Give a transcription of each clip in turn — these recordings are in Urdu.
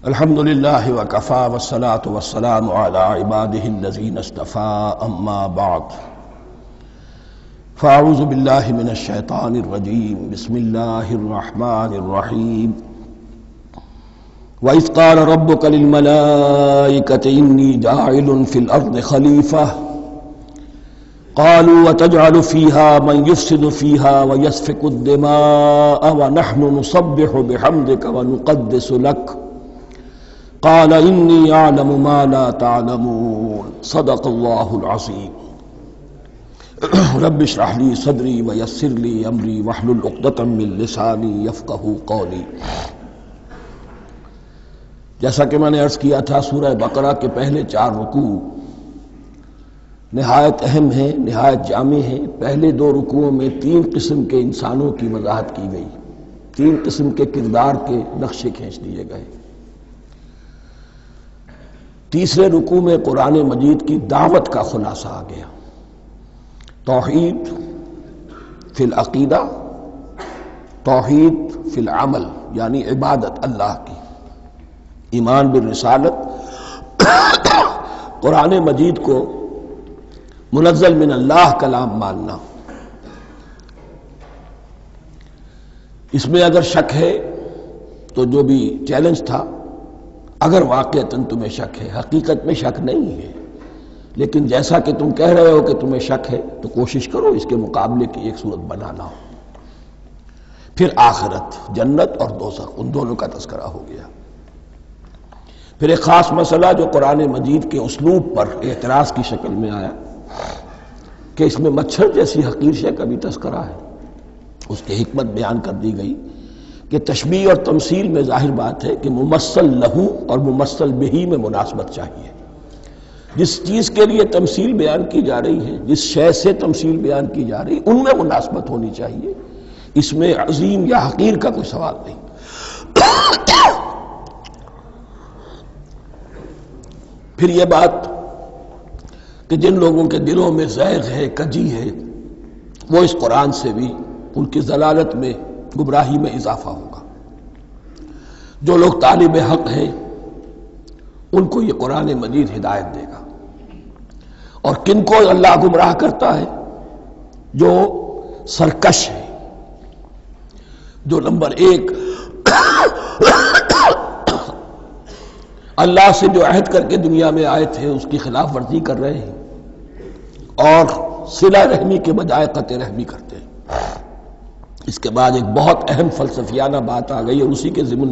الحمد لله وكفى والصلاة والسلام على عباده الذين اصطفى أما بعد فأعوذ بالله من الشيطان الرجيم بسم الله الرحمن الرحيم وإذ قال ربك للملائكة إني جاعل في الأرض خليفة قالوا وتجعل فيها من يفسد فيها ويسفك الدماء ونحن نسبح بحمدك ونقدس لك قال إني أعلم ما لا تعلمون صدق الله العظيم رب اشرح لي صدري ويسر لي أمري واحلل عقدة من لساني يفقهوا قولي۔ جیسا کہ میں نے عرض کیا تھا، سورہ بقرہ کے پہلے 4 رکوع نہایت اہم ہیں، نہایت جامع ہیں۔ پہلے 2 رکوعوں میں 3 قسم کے انسانوں کی وضاحت کی گئی، 3 قسم کے کردار کے نقشے کھینچ دیے گئے۔ تیسرے رکوع میں قرآن مجید کی دعوت کا خلاصہ آ گیا، توحید فی العقیدہ، توحید فی العمل، یعنی عبادت اللہ کی، ایمان بالرسالت، قرآن مجید کو منزل من اللہ کلام ماننا۔ اس میں اگر شک ہے تو جو بھی چیلنج تھا، اگر واقعتاً تمہیں شک ہے، حقیقت میں شک نہیں ہے، لیکن جیسا کہ تم کہہ رہے ہو کہ تمہیں شک ہے تو کوشش کرو اس کے مقابلے کی ایک صورت بنانا ہو۔ پھر آخرت، جنت اور دوزخ، ان دونوں کا تذکرہ ہو گیا۔ پھر ایک خاص مسئلہ جو قرآن مجید کے اسلوب پر اعتراض کی شکل میں آیا کہ اس میں مچھر جیسی حقیر شے کا بھی تذکرہ ہے، اس کی حکمت بیان کر دی گئی کہ تشبیہ اور تمثیل میں ظاہر بات ہے کہ ممثل لہو اور ممثل بہی میں مناسبت چاہیے۔ جس چیز کے لیے تمثیل بیان کی جا رہی ہے، جس شے سے تمثیل بیان کی جا رہی ہے، ان میں مناسبت ہونی چاہیے، اس میں عظیم یا حقیر کا کوئی سوال نہیں۔ پھر یہ بات کہ جن لوگوں کے دلوں میں زیغ ہے، کجی ہے، وہ اس قرآن سے بھی ان کی ضلالت میں، گمراہی میں اضافہ ہوگا۔ جو لوگ طالب حق ہیں ان کو یہ قرآن مجید ہدایت دے گا، اور کن کو اللہ گمراہ کرتا ہے؟ جو سرکش ہے، جو نمبر 1 اللہ سے جو عہد کر کے دنیا میں آئے تھے اس کی خلاف ورزی کر رہے ہیں، اور صلہ رحمی کے بجائے قطع رحمی کرتے ہیں۔ اس کے بعد ایک بہت اہم فلسفیانہ بات آ گئی، اور اسی کے ضمن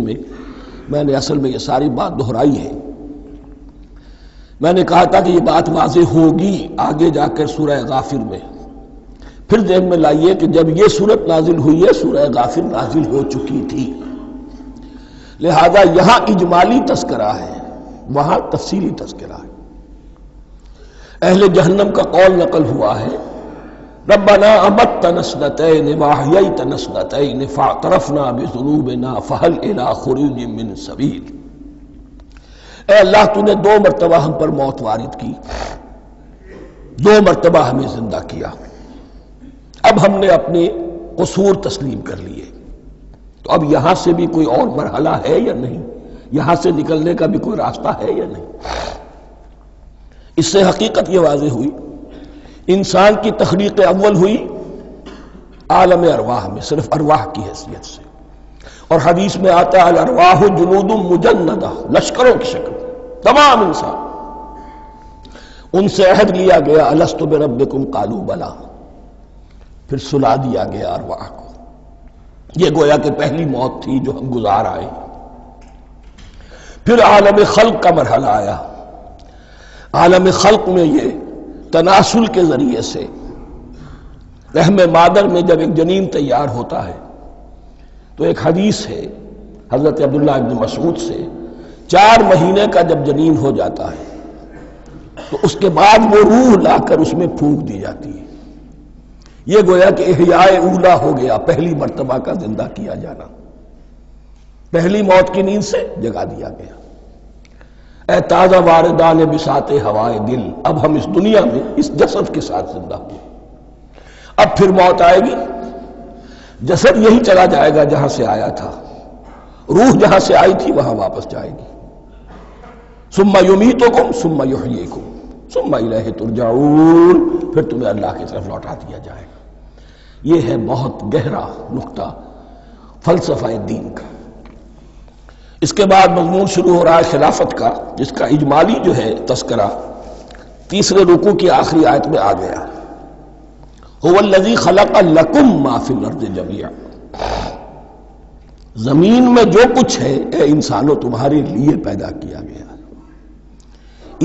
میں نے اصل میں یہ ساری بات دہرائی ہے۔ میں نے کہا تھا کہ یہ بات واضح ہوگی آگے جا کر سورہ غافر میں۔ پھر ذہن میں لائیے کہ جب یہ صورت نازل ہوئی ہے، سورہ غافر نازل ہو چکی تھی، لہذا یہاں اجمالی تذکرہ ہے، وہاں تفصیلی تذکرہ ہے۔ اہل جہنم کا قول نقل ہوا ہے، ربنا امتنا اثنتین واحییتنا اثنتین فاعترفنا بذنوبنا فہل الی خروج من سبیل۔ اے اللہ، تو نے 2 مرتبہ ہم پر موت وارد کی، 2 مرتبہ ہمیں زندہ کیا، اب ہم نے اپنے قصور تسلیم کر لیے، تو اب یہاں سے بھی کوئی اور مرحلہ ہے یا نہیں؟ یہاں سے نکلنے کا بھی کوئی راستہ ہے یا نہیں؟ اس سے حقیقت یہ واضح ہوئی، انسان کی تخلیق اول ہوئی عالم ارواح میں، صرف ارواح کی حیثیت سے، اور حدیث میں آتا ہے الارواح جنود مجندہ، لشکروں کی شکل، تمام انسان۔ ان سے عہد لیا گیا الست بربکم قالوا بلا، پھر سلا دیا گیا ارواح کو۔ یہ گویا کہ پہلی موت تھی جو ہم گزار آئے۔ پھر عالم خلق کا مرحلہ آیا۔ عالم خلق میں یہ تناسل کے ذریعے سے رحم مادر میں جب ایک جنین تیار ہوتا ہے تو ایک حدیث ہے حضرت عبداللہ ابن مسعود سے، 4 مہینے کا جب جنین ہو جاتا ہے تو اس کے بعد وہ روح لا کر اس میں پھونک دی جاتی ہے۔ یہ گویا کہ احیاء اولا ہو گیا، پہلی مرتبہ کا زندہ کیا جانا، پہلی موت کی نیند سے جگا دیا گیا۔ اے تازہ واردان بساط ہوائے دل، اب ہم اس دنیا میں اس جسد کے ساتھ زندہ ہوئے، اب پھر موت آئے گی، جسد یہی چلا جائے گا جہاں سے آیا تھا، روح جہاں سے آئی تھی وہاں واپس جائے گی. ثم یمیتکم ثم یحییکم ثم الیہ ترجعون، پھر تمہیں اللہ کی طرف لوٹا دیا جائے گا. یہ ہے بہت گہرا نقطہ فلسفہ دین کا. اس کے بعد مضمون شروع ہو رہا ہے خلافت کا، جس کا اجمالی جو ہے تذکرہ تیسرے رکوع کی آخری آیت میں آ گیا. هو الذی خلق لکم ما فی الارض جمیعا، زمین میں جو کچھ ہے اے انسانوں تمہارے لیے پیدا کیا گیا.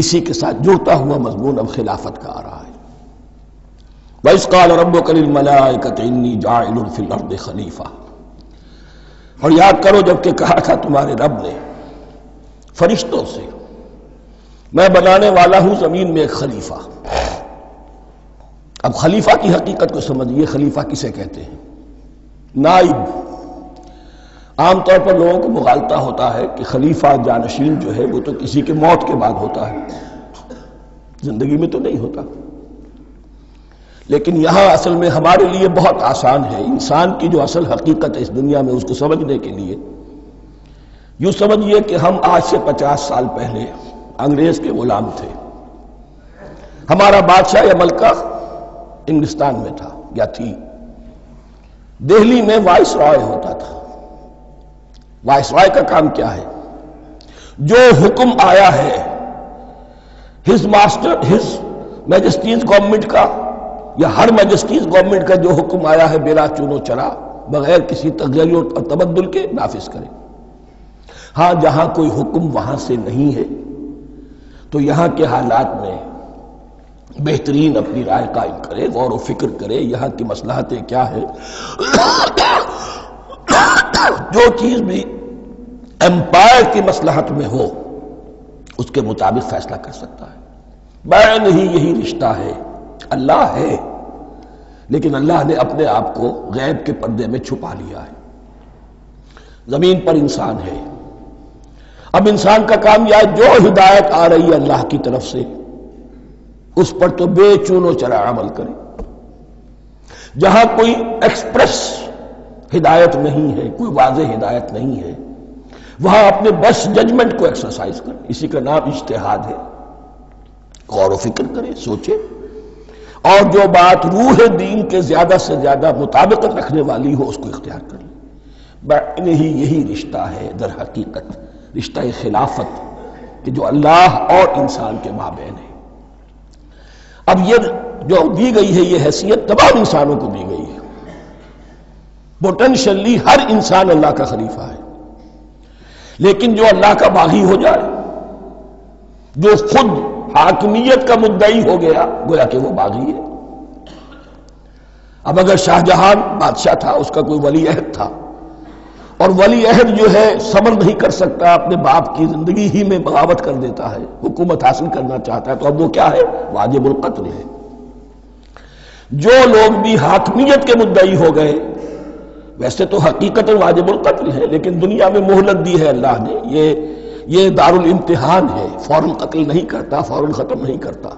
اسی کے ساتھ جڑتا ہوا مضمون اب خلافت کا آ رہا ہے. وَإِذْ قَالَ رَبُّكَ لِلْمَلَائِكَةِ إِنِّي جَاعِلٌ فِي الْأَرْضِ خَلِيفَةً، اور یاد کرو جب کہ کہا تھا تمہارے رب نے فرشتوں سے میں بنانے والا ہوں زمین میں ایک خلیفہ. اب خلیفہ کی حقیقت کو سمجھیے. خلیفہ کسے کہتے ہیں؟ نائب. عام طور پر لوگوں کو مغالطہ ہوتا ہے کہ خلیفہ جانشین جو ہے وہ تو کسی کے موت کے بعد ہوتا ہے، زندگی میں تو نہیں ہوتا. لیکن یہاں اصل میں ہمارے لیے بہت آسان ہے. انسان کی جو اصل حقیقت ہے اس دنیا میں اس کو سمجھنے کے لیے یوں سمجھیے کہ ہم آج سے 50 سال پہلے انگریز کے غلام تھے. ہمارا بادشاہ یا ملکہ انگلستان میں تھا یا تھی. دہلی میں وائس رائے ہوتا تھا. وائس رائے کا کام کیا ہے؟ جو حکم آیا ہے ہز میجسٹیز گورنمنٹ کا یا ہر میجسٹیز گورنمنٹ کا جو حکم آیا ہے بلا چون و چرا بغیر کسی تغیر اور تبدل کے نافذ کرے. ہاں جہاں کوئی حکم وہاں سے نہیں ہے تو یہاں کے حالات میں بہترین اپنی رائے قائم کرے، غور و فکر کرے یہاں کی مصلحتیں کیا ہے. جو چیز بھی امپائر کی مصلحت میں ہو اس کے مطابق فیصلہ کر سکتا ہے. بین ہی یہی رشتہ ہے. اللہ ہے لیکن اللہ نے اپنے آپ کو غیب کے پردے میں چھپا لیا ہے. زمین پر انسان ہے. اب انسان کا کام یہ ہے جو ہدایت آ رہی ہے اللہ کی طرف سے اس پر تو بے چون و چرا عمل کرے. جہاں کوئی ایکسپریس ہدایت نہیں ہے، کوئی واضح ہدایت نہیں ہے، وہاں اپنے بیسٹ ججمنٹ کو ایکسرسائز کرے. اسی کا نام اجتہاد ہے. غور و فکر کرے، سوچے، اور جو بات روح دین کے زیادہ سے زیادہ مطابقت رکھنے والی ہو اس کو اختیار کر لے. بین ہی یہی رشتہ ہے در حقیقت رشتہ خلافت کہ جو اللہ اور انسان کے مابین ہے. اب یہ جو دی گئی ہے یہ حیثیت تمام انسانوں کو دی گئی ہے. پوٹینشلی ہر انسان اللہ کا خلیفہ ہے. لیکن جو اللہ کا باغی ہو جائے، جو خود حاکمیت کا مدعی ہو گیا، گویا کہ وہ باغی ہے. اب اگر شاہ جہاں بادشاہ تھا، اس کا کوئی ولی عہد تھا، اور ولی عہد جو ہے صبر نہیں کر سکتا، اپنے باپ کی زندگی ہی میں بغاوت کر دیتا ہے، حکومت حاصل کرنا چاہتا ہے، تو اب وہ کیا ہے؟ واجب القتل ہے. جو لوگ بھی حاکمیت کے مدعی ہو گئے ویسے تو حقیقت واجب القتل ہے، لیکن دنیا میں مہلت دی ہے اللہ نے. یہ دارالامتحان ہے. فوراً قتل نہیں کرتا، فوراً ختم نہیں کرتا.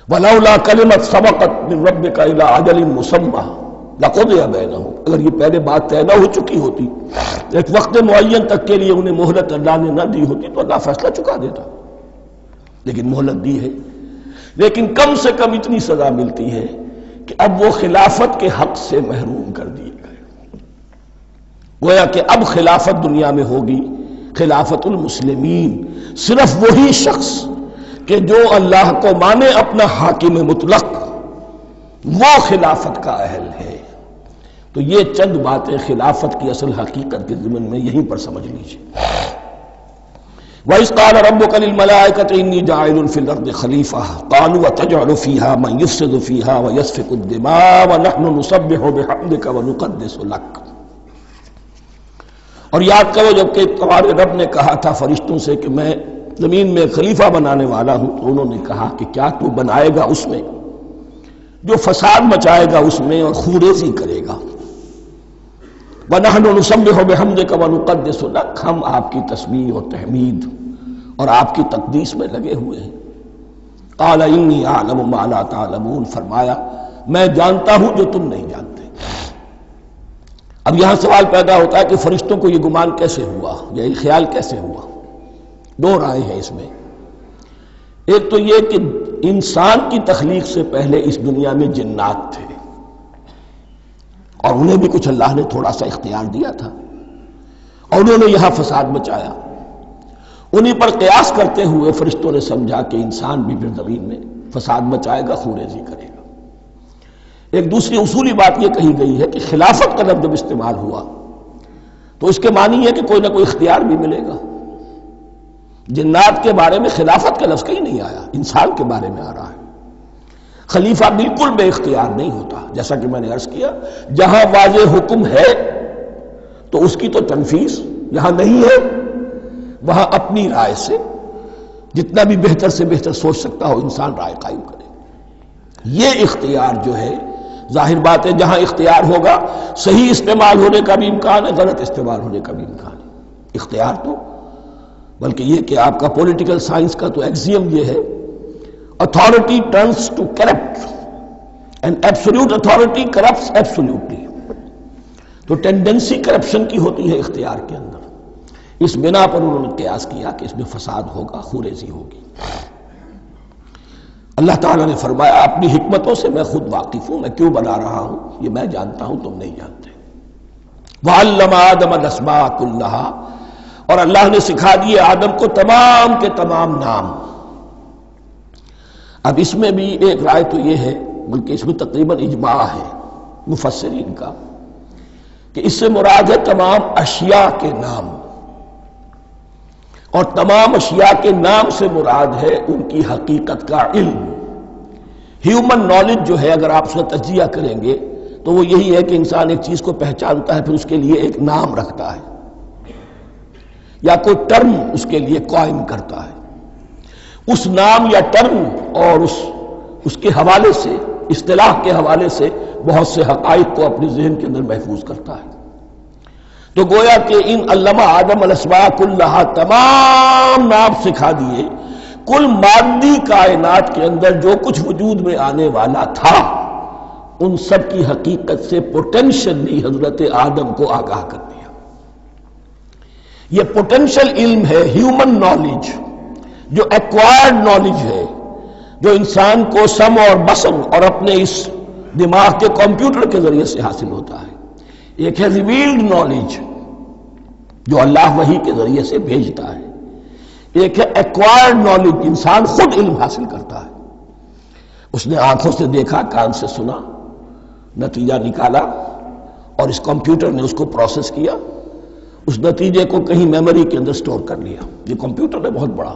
وَلَوْلَا كَلِمَةٌ سَبَقَتْ مِنْ رَبِّكَ إِلَىٰ أَجَلٍ مُّسَمًّى لَقُضِيَ بَيْنَهُمْ. اگر یہ پہلے بات طے نہ ہو چکی ہوتی، ایک وقت معین تک کے لیے انہیں مہلت اللہ نے نہ دی ہوتی تو اللہ فیصلہ چکا دیتا. لیکن مہلت دی ہے. لیکن کم سے کم اتنی سزا ملتی ہے کہ اب وہ خلافت کے حق سے محروم کر دیے گئے. گویا کہ اب خلافت دنیا میں ہوگی خلافت المسلمین. صرف وہی شخص کہ جو اللہ کو مانے اپنا حاکم مطلق وہ خلافت کا اہل ہے. تو یہ چند باتیں خلافت کی اصل حقیقت کے ضمن میں یہیں پر سمجھ لیجیے. وَإِذْ قَالَ رَبُّكَ لِلْمَلَائِكَةِ إِنِّي جَاعِلٌ فِي الْأَرْضِ خَلِيفَةً قَالُوا وَتَجْعَلُ فِيهَا مَن يُفْسِدُ فِيهَا وَيَسْفِكُ الدِّمَاءَ وَنَحْنُ نُسَبِّحُ بِحَمْدِكَ وَنُقَدِّسُ لَكَ. اور یاد کرو جب کہ تمہارے رب نے کہا تھا فرشتوں سے کہ میں زمین میں خلیفہ بنانے والا ہوں، تو انہوں نے کہا کہ کیا تو بنائے گا اس میں جو فساد مچائے گا اس میں اور خوریزی کرے گا. وَنَحْنُ نُسَبِّحُ بِحَمْدِكَ وَنُقَدِّسُ لَكَ. ہم آپ کی تسبیح اور تحمید اور آپ کی تقدیس میں لگے ہوئے ہیں. قَالَ إِنِّي أَعْلَمُ مَا لَا تَعْلَمُونَ. فرمایا میں جانتا ہوں جو تم نہیں جانتے. اب یہاں سوال پیدا ہوتا ہے کہ فرشتوں کو یہ گمان کیسے ہوا یا یہ خیال کیسے ہوا؟ دو رائے ہیں اس میں۔ ایک تو یہ کہ انسان کی تخلیق سے پہلے اس دنیا میں جنات تھے اور انہیں بھی کچھ اللہ نے تھوڑا سا اختیار دیا تھا اور انہوں نے یہاں فساد مچایا۔ انہی پر قیاس کرتے ہوئے فرشتوں نے سمجھا کہ انسان بھی پھر زمین میں فساد مچائے گا، خونریزی کرے گا۔ ایک دوسری اصولی بات یہ کہی گئی ہے کہ خلافت کا لفظ جب استعمال ہوا تو اس کے معنی ہے کہ کوئی نہ کوئی اختیار بھی ملے گا۔ جنات کے بارے میں خلافت کا لفظ کہیں نہیں آیا، انسان کے بارے میں آ رہا ہے۔ خلیفہ بالکل بے اختیار نہیں ہوتا، جیسا کہ میں نے عرض کیا، جہاں واضح حکم ہے تو اس کی تو تنفیذ، جہاں نہیں ہے وہاں اپنی رائے سے جتنا بھی بہتر سے بہتر سوچ سکتا ہو انسان رائے قائم کرے۔ یہ اختیار جو ہے، ظاہر بات ہے جہاں اختیار ہوگا صحیح استعمال ہونے کا بھی امکان ہے، غلط استعمال ہونے کا بھی امکان ہے۔ اختیار تو بلکہ یہ کہ آپ کا پولیٹیکل سائنس کا تو ایکسیم یہ ہے، authority turns to corrupt and absolute authority corrupts absolutely۔ تو ٹینڈنسی کرپشن کی ہوتی ہے اختیار کے اندر۔ اس بنا پر انہوں نے قیاس کیا کہ اس میں فساد ہوگا، خونریزی ہوگی۔ اللہ تعالیٰ نے فرمایا اپنی حکمتوں سے میں خود واقف ہوں، میں کیوں بنا رہا ہوں یہ میں جانتا ہوں، تم نہیں جانتے۔ وَعَلَّمَ آدَمَ الْأَسْمَاءَ كُلَّهَا، اور اللہ نے سکھا دیے آدم کو تمام کے تمام نام۔ اب اس میں بھی ایک رائے تو یہ ہے، بلکہ اس میں تقریباً اجماع ہے مفسرین کا، کہ اس سے مراد ہے تمام اشیاء کے نام، اور تمام اشیاء کے نام سے مراد ہے ان کی حقیقت کا علم۔ ہیومن نالج جو ہے اگر آپ اس کا تجزیہ کریں گے تو وہ یہی ہے کہ انسان ایک چیز کو پہچانتا ہے، پھر اس کے لیے ایک نام رکھتا ہے یا کوئی ٹرم اس کے لیے قائم کرتا ہے۔ اس نام یا ٹرم اور اس کے حوالے سے، اصطلاح کے حوالے سے بہت سے حقائق کو اپنے ذہن کے اندر محفوظ کرتا ہے۔ تو گویا کہ ان علمہ آدم الاسماء کلہا، تمام نام سکھا دیے کل مادی کائنات کے اندر جو کچھ وجود میں آنے والا تھا، ان سب کی حقیقت سے پوٹینشلی حضرت آدم کو آگاہ کر دیا۔ یہ پوٹینشل علم ہے، ہیومن نالج، جو ایکوائرڈ نالج ہے، جو انسان کو سم اور بسم اور اپنے اس دماغ کے کمپیوٹر کے ذریعے سے حاصل ہوتا ہے۔ ایک ہے ریویلڈ نالج جو اللہ وحی کے ذریعے سے بھیجتا ہے، ایک ہے ایکوائرڈ نالج، انسان خود علم حاصل کرتا ہے۔ اس نے آنکھوں سے دیکھا، کان سے سنا، نتیجہ نکالا اور اس کمپیوٹر نے اس کو پروسیس کیا، اس نتیجے کو کہیں میموری کے اندر سٹور کر لیا۔ یہ کمپیوٹر ہے بہت بڑا۔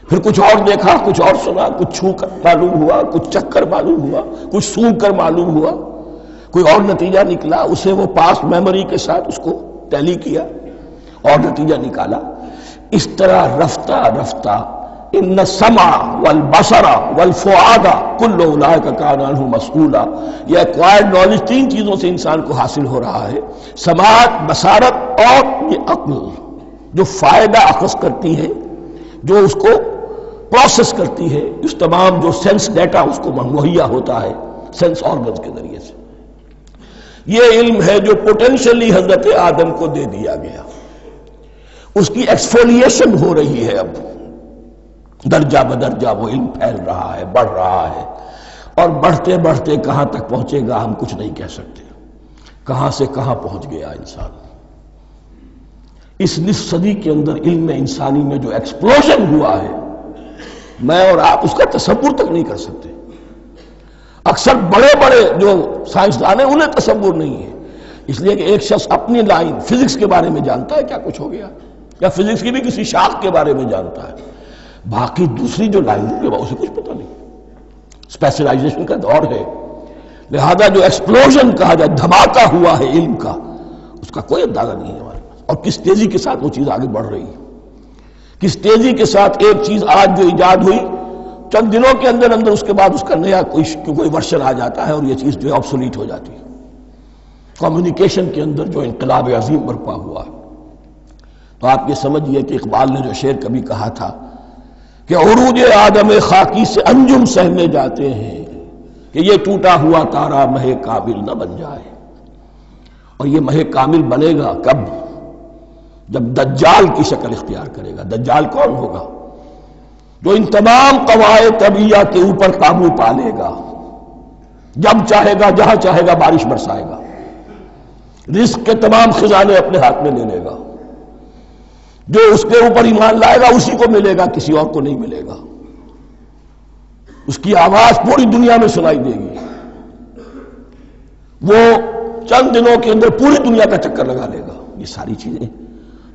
پھر کچھ اور دیکھا، کچھ اور سنا، کچھ چھو کر معلوم ہوا، کچھ چکھ کر معلوم ہوا، کچھ سونگھ کر معلوم ہوا، کوئی اور نتیجہ نکلا، اسے وہ پاس میموری کے ساتھ اس کو ٹیلی کیا اور نتیجہ نکالا۔ اس طرح رفتہ رفتہ ان السمع والبصر والفؤاد کل اولئک کان عنہ مسئولا، یہ ایکوائرڈ نالج تین چیزوں سے انسان کو حاصل ہو رہا ہے، سماعت، بصارت اور یہ عقل، جو فائدہ اخذ کرتی ہے، جو اس کو پروسیس کرتی ہے، اس تمام جو سینس ڈیٹا اس کو مہیا ہوتا ہے سینس آرگنز کے ذریعے سے۔ یہ علم ہے جو پوٹینشلی حضرت آدم کو دے دیا گیا۔ اس کی ایکسفولیشن ہو رہی ہے، اب درجہ بدرجہ وہ علم پھیل رہا ہے، بڑھ رہا ہے، اور بڑھتے بڑھتے کہاں تک پہنچے گا ہم کچھ نہیں کہہ سکتے۔ کہاں سے کہاں پہنچ گیا انسان۔ اس نصف صدی کے اندر علم انسانی میں جو ایکسپلوژن ہوا ہے، میں اور آپ اس کا تصور تک نہیں کر سکتے۔ اکثر بڑے بڑے جو سائنسدان ہیں انہیں تصور نہیں ہے، اس لیے کہ ایک شخص اپنی لائن فزکس کے بارے میں جانتا ہے کیا کچھ ہو گیا، یا فزکس کی بھی کسی شاخ کے بارے میں جانتا ہے، باقی دوسری جو لائن ہے اسے کچھ پتہ نہیں۔ اسپیشلائزیشن کا دور ہے، لہذا جو ایکسپلوژن کہا جائے، دھماکہ ہوا ہے علم کا، اس کا کوئی اندازہ نہیں ہے ہمارے پاس، اور کس تیزی کے ساتھ وہ چیز آگے بڑھ رہی ہے، کس تیزی کے ساتھ ایک چیز آج جو ایجاد ہوئی چند دنوں کے اندر اندر اس کے بعد اس کا نیا کوئی ورشن آ جاتا ہے اور یہ چیز جو ہے آبسولیٹ ہو جاتی ہے۔ کمیونیکیشن کے اندر جو انقلاب عظیم برپا ہوا ہے، تو آپ یہ سمجھیے کہ اقبال نے جو شعر کبھی کہا تھا کہ عروج آدم خاکی سے انجم سہمے جاتے ہیں کہ یہ ٹوٹا ہوا تارا مہ قابل نہ بن جائے۔ اور یہ مہ کامل بنے گا کب؟ جب دجال کی شکل اختیار کرے گا۔ دجال کون ہوگا؟ جو ان تمام قواعد طبیعہ کے اوپر قابو پا لے گا، جب چاہے گا جہاں چاہے گا بارش برسائے گا، رزق کے تمام خزانے اپنے ہاتھ میں لے لے گا، جو اس کے اوپر ایمان لائے گا اسی کو ملے گا، کسی اور کو نہیں ملے گا، اس کی آواز پوری دنیا میں سنائی دے گی، وہ چند دنوں کے اندر پوری دنیا کا چکر لگا لے گا۔ یہ ساری چیزیں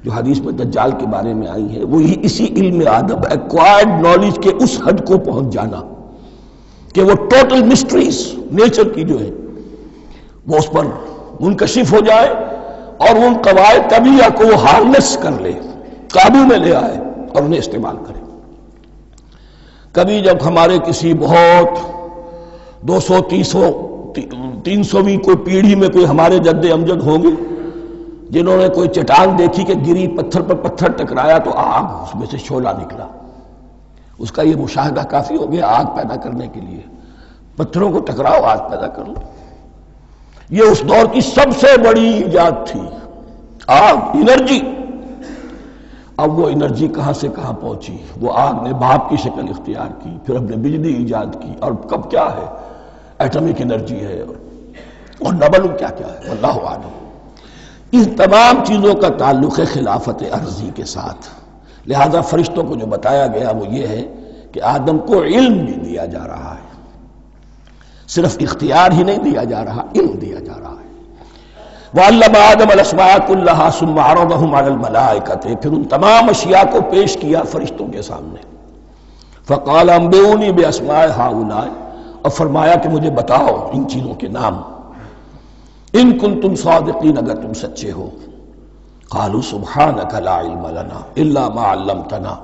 جو حدیث میں دجال کے بارے میں آئی ہیں وہی اسی علم آدم ایکوائرڈ نالج کے اس حد کو پہنچ جانا کہ وہ ٹوٹل مسٹریز نیچر کی جو ہے وہ اس پر منکشف ہو جائے اور ان قواعد طبیعہ کو وہ ہارنس کر لے، قابو میں لے آئے اور انہیں استعمال کرے۔ کبھی جب ہمارے کسی بہت 200-300ویں کوئی پیڑھی میں کوئی ہمارے جد امجد ہوں گے جنہوں نے کوئی چٹان دیکھی کہ گری، پتھر پر پتھر ٹکرایا تو آگ اس میں سے شعلہ نکلا، اس کا یہ مشاہدہ کافی ہو گیا آگ پیدا کرنے کے لیے۔ پتھروں کو ٹکراؤ آگ پیدا کر لو، یہ اس دور کی سب سے بڑی ایجاد تھی، آگ، انرجی۔ اب وہ انرجی کہاں سے کہاں پہنچی؟ وہ آگ نے بھاپ کی شکل اختیار کی، پھر ہم نے بجلی ایجاد کی، اور کب کیا ہے ایٹمک انرجی ہے اور نہ معلوم کیا کیا ہے، واللہ اعلم۔ ان تمام چیزوں کا تعلق ہے خلافت ارضی کے ساتھ، لہذا فرشتوں کو جو بتایا گیا وہ یہ ہے کہ آدم کو علم بھی دیا جا رہا ہے، صرف اختیار ہی نہیں دیا جا رہا، علم دیا جا رہا ہے۔ وَعَلَّمَ آدَمَ الْأَسْمَاءَ كُلَّهَا ثُمَّ عَرَضَهُمْ عَلَى الْمَلَائِكَةِ، پھر ان تمام اشیاء کو پیش کیا فرشتوں کے سامنے۔ فَقَالَ أَنبِئُونِي بِأَسْمَاءِ هَؤُلَاءِ، اور فرمایا کہ مجھے بتاؤ ان چیزوں کے نام، ان کنتم صادقین، اگر تم سچے ہو۔ قالوا سبحانک لا علم لنا الا ما علمتنا،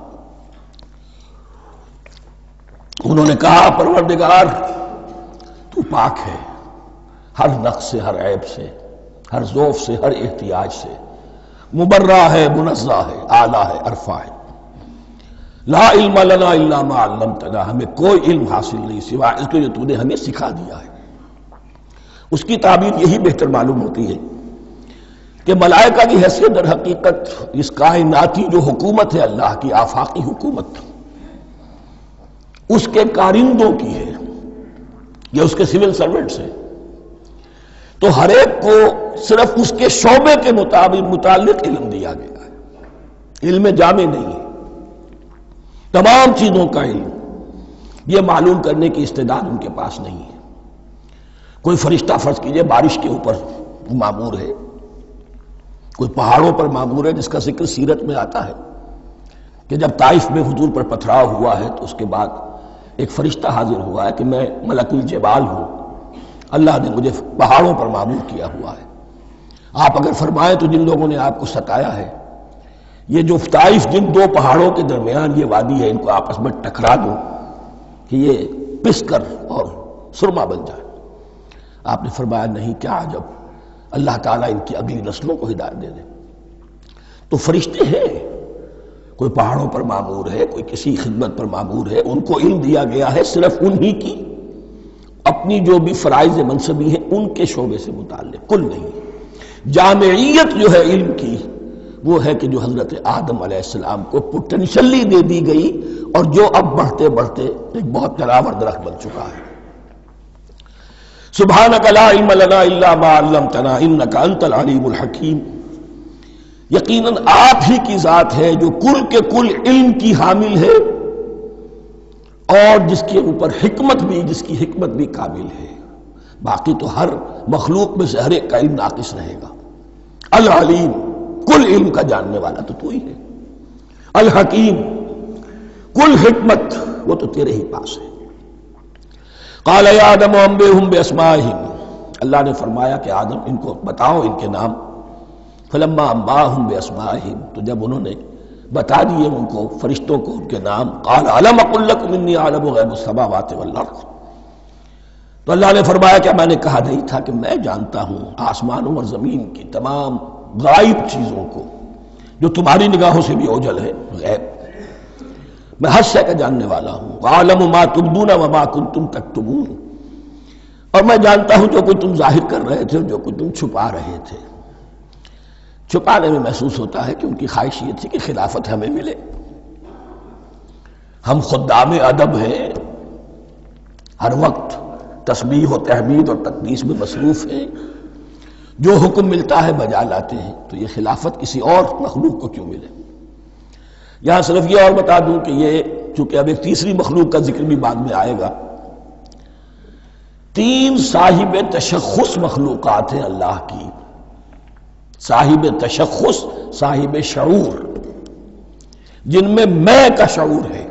انہوں نے کہا پروردگار تو پاک ہے ہر نقص سے، ہر عیب سے، ہر ضعف سے، ہر احتیاج سے، مبرہ ہے، منزہ ہے، اعلیٰ ہے، ارفع ہے۔ لا علم لنا الا ما علمتنا، ہمیں کوئی علم حاصل نہیں سوائے اس کو جو تو نے ہمیں سکھا دیا ہے۔ اس کی تعبیر یہی بہتر معلوم ہوتی ہے کہ ملائکہ کی حیثیت در حقیقت اس کائناتی جو حکومت ہے اللہ کی، آفاقی حکومت، اس کے کارندوں کی ہے، یہ اس کے سول سرونٹس ہیں، تو ہر ایک کو صرف اس کے شعبے کے متعلق علم دیا گیا ہے، علم جامع نہیں ہے، تمام چیزوں کا علم یہ معلوم کرنے کی استعداد ان کے پاس نہیں ہے۔ کوئی فرشتہ فرض کیجئے بارش کے اوپر مامور ہے، کوئی پہاڑوں پر مامور ہے، جس کا ذکر سیرت میں آتا ہے کہ جب طائف میں حضور پر پتھراؤ ہوا ہے تو اس کے بعد ایک فرشتہ حاضر ہوا ہے کہ میں ملک الجبال ہوں، اللہ نے مجھے پہاڑوں پر مامور کیا ہوا ہے، آپ اگر فرمائیں تو جن لوگوں نے آپ کو ستایا ہے، یہ جو طائف جن دو پہاڑوں کے درمیان یہ وادی ہے، ان کو آپس میں ٹکرا دو کہ یہ پس کر اور سرما بن جائے۔ آپ نے فرمایا نہیں، کیا عجب، اللہ تعالیٰ ان کی اگلی نسلوں کو ہدایت دے دے۔ تو فرشتے ہیں، کوئی پہاڑوں پر مامور ہے، کوئی کسی خدمت پر مامور ہے، ان کو علم دیا گیا ہے صرف انہی کی اپنی جو بھی فرائض منصبی ہیں ان کے شعبے سے متعلق، کل نہیں۔ جامعیت جو ہے علم کی وہ ہے کہ جو حضرت آدم علیہ السلام کو پوٹینشلی دے دی گئی اور جو اب بڑھتے بڑھتے ایک بہت جلاور درخت بن چکا ہے۔ سبحانک لا علم لنا الا ما علمتنا انک انت العلیم الحکیم، یقیناً آپ ہی کی ذات ہے جو کل کے کل علم کی حامل ہے اور جس کے اوپر حکمت بھی، جس کی حکمت بھی کامل ہے، باقی تو ہر مخلوق میں سے ہر ایک کا علم ناقص رہے گا۔ العلیم، کل علم کا جاننے والا تو ہی ہے، الحکیم، کل حکمت وہ تو تیرے ہی پاس ہے۔ قال یا آدم انبئہم باسمائہم، اللہ نے فرمایا کہ آدم ان کو بتاؤ ان کے نام۔ فلما انباہم باسمائہم، تو جب انہوں نے بتا دیے ان کو، فرشتوں کو، ان کے نام، قال الم اقل لکم انی اعلم غیب السماوات والارض، تو اللہ نے فرمایا کہ میں نے کہا نہیں تھا کہ میں جانتا ہوں آسمانوں اور زمین کی تمام غائب چیزوں کو جو تمہاری نگاہوں سے بھی اوجھل ہے، غیب، میں ہر شے کا جاننے والا ہوں۔ وَأَعْلَمُ مَا تُبْدُونَ وَمَا كُنْتُمْ تَكْتُمُونَ، اور میں جانتا ہوں جو کچھ تم ظاہر کر رہے تھے، جو کچھ تم چھپا رہے تھے، چھپانے میں محسوس ہوتا ہے کہ ان کی خواہش یہ تھی کہ خلافت ہمیں ملے۔ ہم خدام ادب ہیں، ہر وقت تسبیح و تحمید اور تقدیس میں مصروف ہیں، جو حکم ملتا ہے بجا لاتے ہیں، تو یہ خلافت کسی اور مخلوق کو کیوں ملے؟ یہاں صرف یہ اور بتا دوں کہ یہ چونکہ اب ایک تیسری مخلوق کا ذکر بھی بعد میں آئے گا، 3 صاحب تشخص مخلوقات ہیں اللہ کی، صاحب تشخص، صاحب شعور، جن میں میں کا شعور ہے،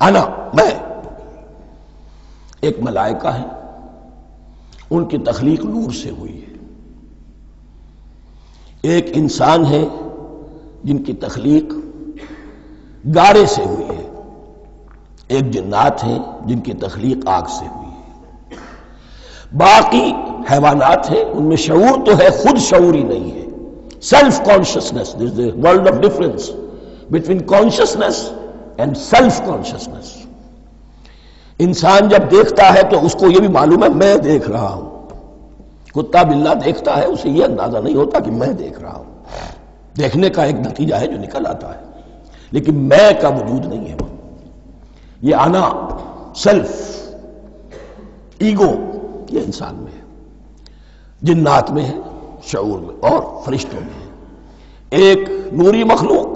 انا، میں۔ ایک ملائکہ ہے، ان کی تخلیق نور سے ہوئی ہے۔ ایک انسان ہے جن کی تخلیق گارے سے ہوئی ہے۔ ایک جنات ہیں جن کی تخلیق آگ سے ہوئی ہے۔ باقی حیوانات ہیں، ان میں شعور تو ہے، خود شعوری نہیں ہے۔ Self consciousness, there is a world of difference between consciousness and self consciousness. انسان جب دیکھتا ہے تو اس کو یہ بھی معلوم ہے میں دیکھ رہا ہوں۔ کتا بلہ دیکھتا ہے، اسے یہ اندازہ نہیں ہوتا کہ میں دیکھ رہا ہوں، دیکھنے کا ایک نتیجہ ہے جو نکل آتا ہے، لیکن میں کا وجود نہیں ہے۔ یہ انا، سیلف، ایگو، یہ انسان میں ہے، جنات میں ہے، شعور میں، اور فرشتوں میں ہے۔ ایک نوری مخلوق،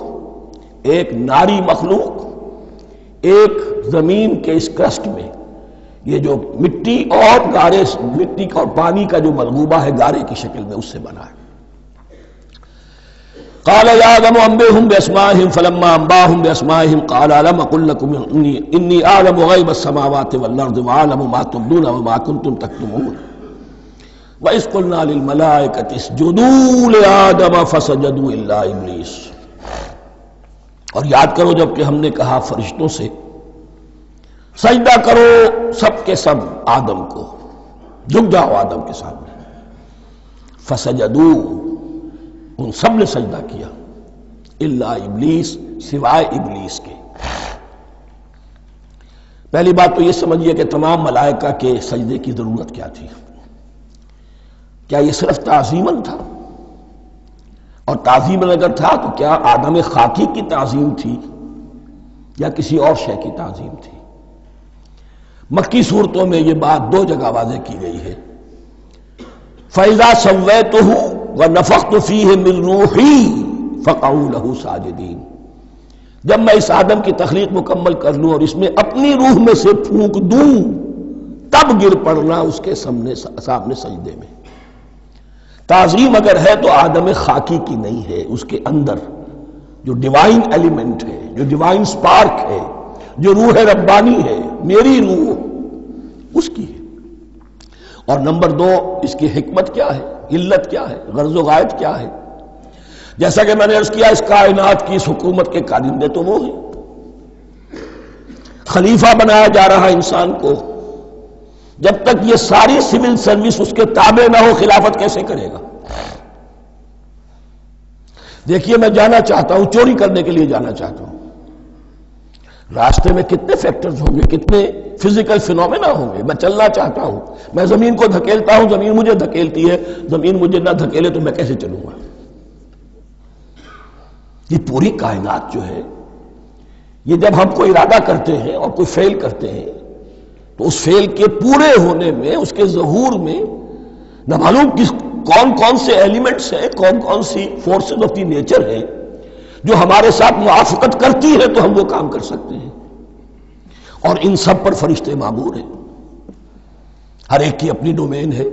ایک ناری مخلوق، ایک زمین کے اس کرسٹ میں، یہ جو مٹی اور گارے، مٹی کا اور پانی کا جو ملغوبہ ہے گارے کی شکل میں، اس سے بنا ہے۔ قال يا آدم انبئهم بأسمائهم فلما انبأهم بأسمائهم قال ألم أقل لكم إني أعلم غيب السماوات والأرض وأعلم ما تبدون وما كنتم تكتمون وإذ قلنا للملائكة اسجدوا لآدم فسجدوا إلا إبليس۔ اور یاد کرو جب کہ ہم نے کہا فرشتوں سے سجدہ کرو سب کے سب آدم کو، جھک جاؤ آدم کے سامنے، فسجدوا، ان سب نے سجدہ کیا، الا ابلیس، سوائے ابلیس کے۔ پہلی بات تو یہ سمجھیے کہ تمام ملائکہ کے سجدے کی ضرورت کیا تھی؟ کیا یہ صرف تعظیماً تھا؟ اور تعظیماً اگر تھا تو کیا آدم خاکی کی تعظیم تھی یا کسی اور شے کی تعظیم تھی؟ مکی صورتوں میں یہ بات 2 جگہ واضح کی گئی ہے۔ فَإِذَا سَوَّيْتُهُ وَنَفَخْتُ فِيهِ مِن رُوحِي فَقَعُوا لَهُ سَاجِدِينَ، جب میں اس آدم کی تخلیق مکمل کر لوں اور اس میں اپنی روح میں سے پھونک دوں، تب گر پڑنا اس کے سامنے سجدے میں۔ تعظیم اگر ہے تو آدم خاکی کی نہیں ہے، اس کے اندر جو ڈیوائن ایلیمنٹ ہے، جو ڈیوائن سپارک ہے، جو روح ربانی ہے، میری روح، اس کی ہے۔ اور نمبر 2، اس کی حکمت کیا ہے، علت کیا ہے، غرض و غایت کیا ہے؟ جیسا کہ میں نے عرض کیا، اس کائنات کی اس حکومت کے کارندے تو وہ ہیں۔ خلیفہ بنایا جا رہا انسان کو، جب تک یہ ساری سول سروس اس کے تابع نہ ہو، خلافت کیسے کرے گا؟ دیکھیے میں جانا چاہتا ہوں، چوری کرنے کے لیے جانا چاہتا ہوں، راستے میں کتنے فیکٹرز ہوں گے، کتنے فزیکل فینومینا ہوں گے۔ میں چلنا چاہتا ہوں، میں زمین کو دھکیلتا ہوں، زمین مجھے دھکیلتی ہے، زمین مجھے نہ دھکیلے تو میں کیسے چلوں گا؟ یہ پوری کائنات جو ہے، یہ جب ہم کوئی ارادہ کرتے ہیں اور کوئی فعل کرتے ہیں تو اس فعل کے پورے ہونے میں، اس کے ظہور میں نہ معلوم کون کون سے ایلیمنٹس ہیں، کون کون سی فورسز آف دی نیچر ہیں جو ہمارے ساتھ موافقت کرتی ہے تو ہم وہ کام کر سکتے ہیں۔ اور ان سب پر فرشتے مامور ہیں، ہر ایک کی اپنی ڈومین ہے۔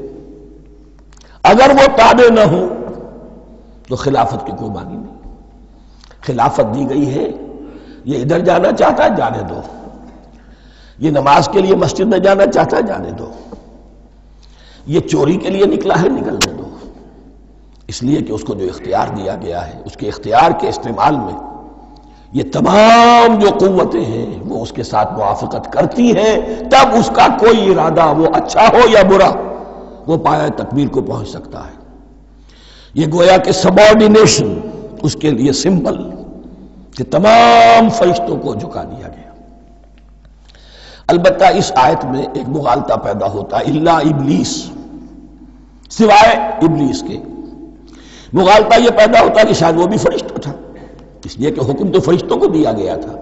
اگر وہ تابع نہ ہوں تو خلافت کی کوئی معنی نہیں۔ خلافت دی گئی ہے، یہ ادھر جانا چاہتا ہے جانے دو، یہ نماز کے لیے مسجد میں جانا چاہتا ہے جانے دو، یہ چوری کے لیے نکلا ہے نکلنے دو، اس لیے کہ اس کو جو اختیار دیا گیا ہے، اس کے اختیار کے استعمال میں یہ تمام جو قوتیں ہیں وہ اس کے ساتھ موافقت کرتی ہیں، تب اس کا کوئی ارادہ، وہ اچھا ہو یا برا، وہ پایہ تکمیل کو پہنچ سکتا ہے۔ یہ گویا کہ سبارڈینیشن اس کے لیے سمبل کہ تمام فرشتوں کو جھکا دیا گیا۔ البتہ اس آیت میں ایک مغالطہ پیدا ہوتا ہے، الا ابلیس، سوائے ابلیس کے۔ مغالطہ یہ پیدا ہوتا ہے کہ شاید وہ بھی فرشتہ تھا، اس لیے کہ حکم تو فرشتوں کو دیا گیا تھا۔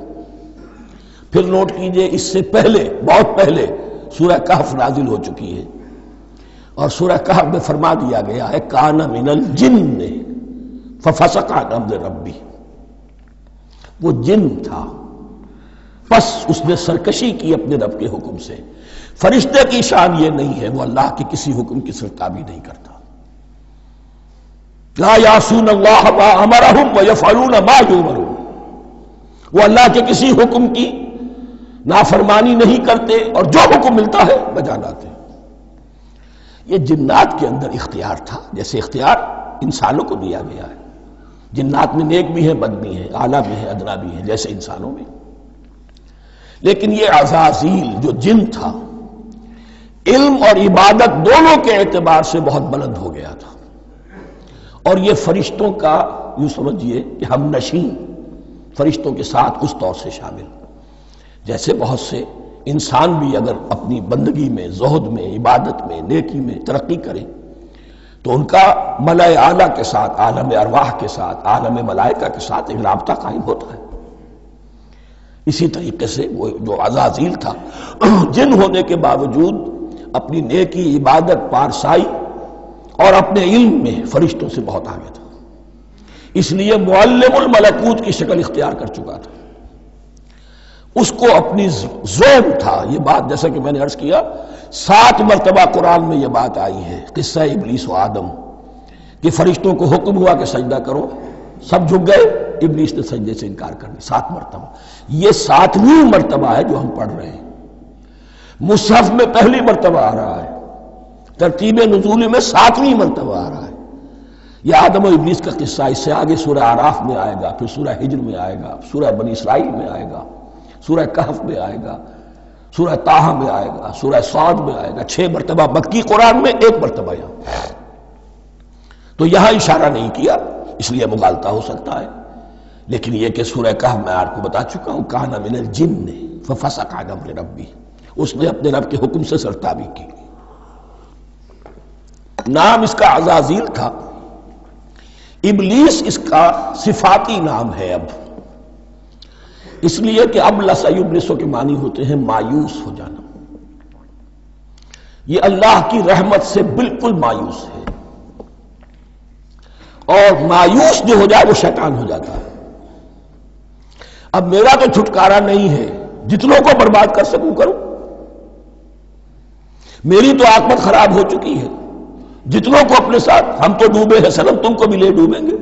پھر نوٹ کیجئے اس سے پہلے، بہت پہلے سورہ کہف نازل ہو چکی ہے، اور سورہ کہف میں فرما دیا گیا ہے کان من الجن ففسق عن امر ربی، وہ جن تھا پس اس نے سرکشی کی اپنے رب کے حکم سے۔ فرشتے کی شان یہ نہیں ہے، وہ اللہ کے کسی حکم کی سرتابی نہیں کرتا۔ لا یعصون اللہ ما امرہم ویفعلون ما یؤمرون، وہ اللہ کے کسی حکم کی نافرمانی نہیں کرتے اور جو حکم ملتا ہے بجا لاتے۔ یہ جنات کے اندر اختیار تھا، جیسے اختیار انسانوں کو دیا گیا ہے۔ جنات میں نیک بھی ہیں، بد بھی ہیں، اعلیٰ بھی ہیں، ادنا بھی ہیں، جیسے انسانوں میں۔ لیکن یہ عزازیل جو جن تھا، علم اور عبادت دونوں کے اعتبار سے بہت بلند ہو گیا تھا، اور یہ فرشتوں کا یوں سمجھیے کہ ہم نشین، فرشتوں کے ساتھ اس طور سے شامل، جیسے بہت سے انسان بھی اگر اپنی بندگی میں، زہد میں، عبادت میں، نیکی میں ترقی کریں تو ان کا ملأ اعلیٰ کے ساتھ، عالم ارواح کے ساتھ، عالم ملائکہ کے ساتھ ایک رابطہ قائم ہوتا ہے۔ اسی طریقے سے وہ جو عزازیل تھا، جن ہونے کے باوجود اپنی نیکی، عبادت، پارسائی اور اپنے علم میں فرشتوں سے بہت آگے تھا، اس لیے معلم الملکوت کی شکل اختیار کر چکا تھا۔ اس کو اپنی زوم تھا، یہ بات جیسا کہ میں نے عرض کیا 7 مرتبہ قرآن میں یہ بات آئی ہے، قصہ ابلیس و آدم، کہ فرشتوں کو حکم ہوا کہ سجدہ کرو، سب جھک گئے، ابلیس نے سجدے سے انکار کر دیا 7 مرتبہ۔ یہ 7ویں مرتبہ ہے جو ہم پڑھ رہے ہیں، مصحف میں پہلی مرتبہ آ رہا ہے، ترتیب نزول میں 7ویں مرتبہ آ رہا ہے۔ یہ آدم و ابلیس کا قصہ اس سے آگے سورہ اعراف میں آئے گا، پھر سورہ ہجر میں آئے گا، سورہ بنی اسرائیل میں آئے گا، سورہ کہف میں آئے گا، سورہ طٰہٰ میں آئے گا، سورہ صاد میں آئے گا، 6 مرتبہ مکی قرآن میں، 1 مرتبہ یہاں۔ تو یہاں اشارہ نہیں کیا، اس لیے مغالطہ ہو سکتا ہے، لیکن یہ کہ سورہ کہف میں آپ کو بتا چکا ہوں کان من الجن ففسق عن امر ربی، اس نے اپنے رب کے حکم سے سرتابی کی۔ نام اس کا عزازیل تھا، ابلیس اس کا صفاتی نام ہے اب، اس لیے کہ اب لسیبلسو کے معنی ہوتے ہیں مایوس ہو جانا۔ یہ اللہ کی رحمت سے بالکل مایوس ہے، اور مایوس جو ہو جائے وہ شیطان ہو جاتا ہے۔ اب میرا تو چھٹکارا نہیں ہے، جتنوں کو برباد کر سکوں کروں، میری تو عاقبت خراب ہو چکی ہے، جتنوں کو اپنے ساتھ، ہم تو ڈوبے ہیں سنم، تم کو بھی لے ڈوبیں گے۔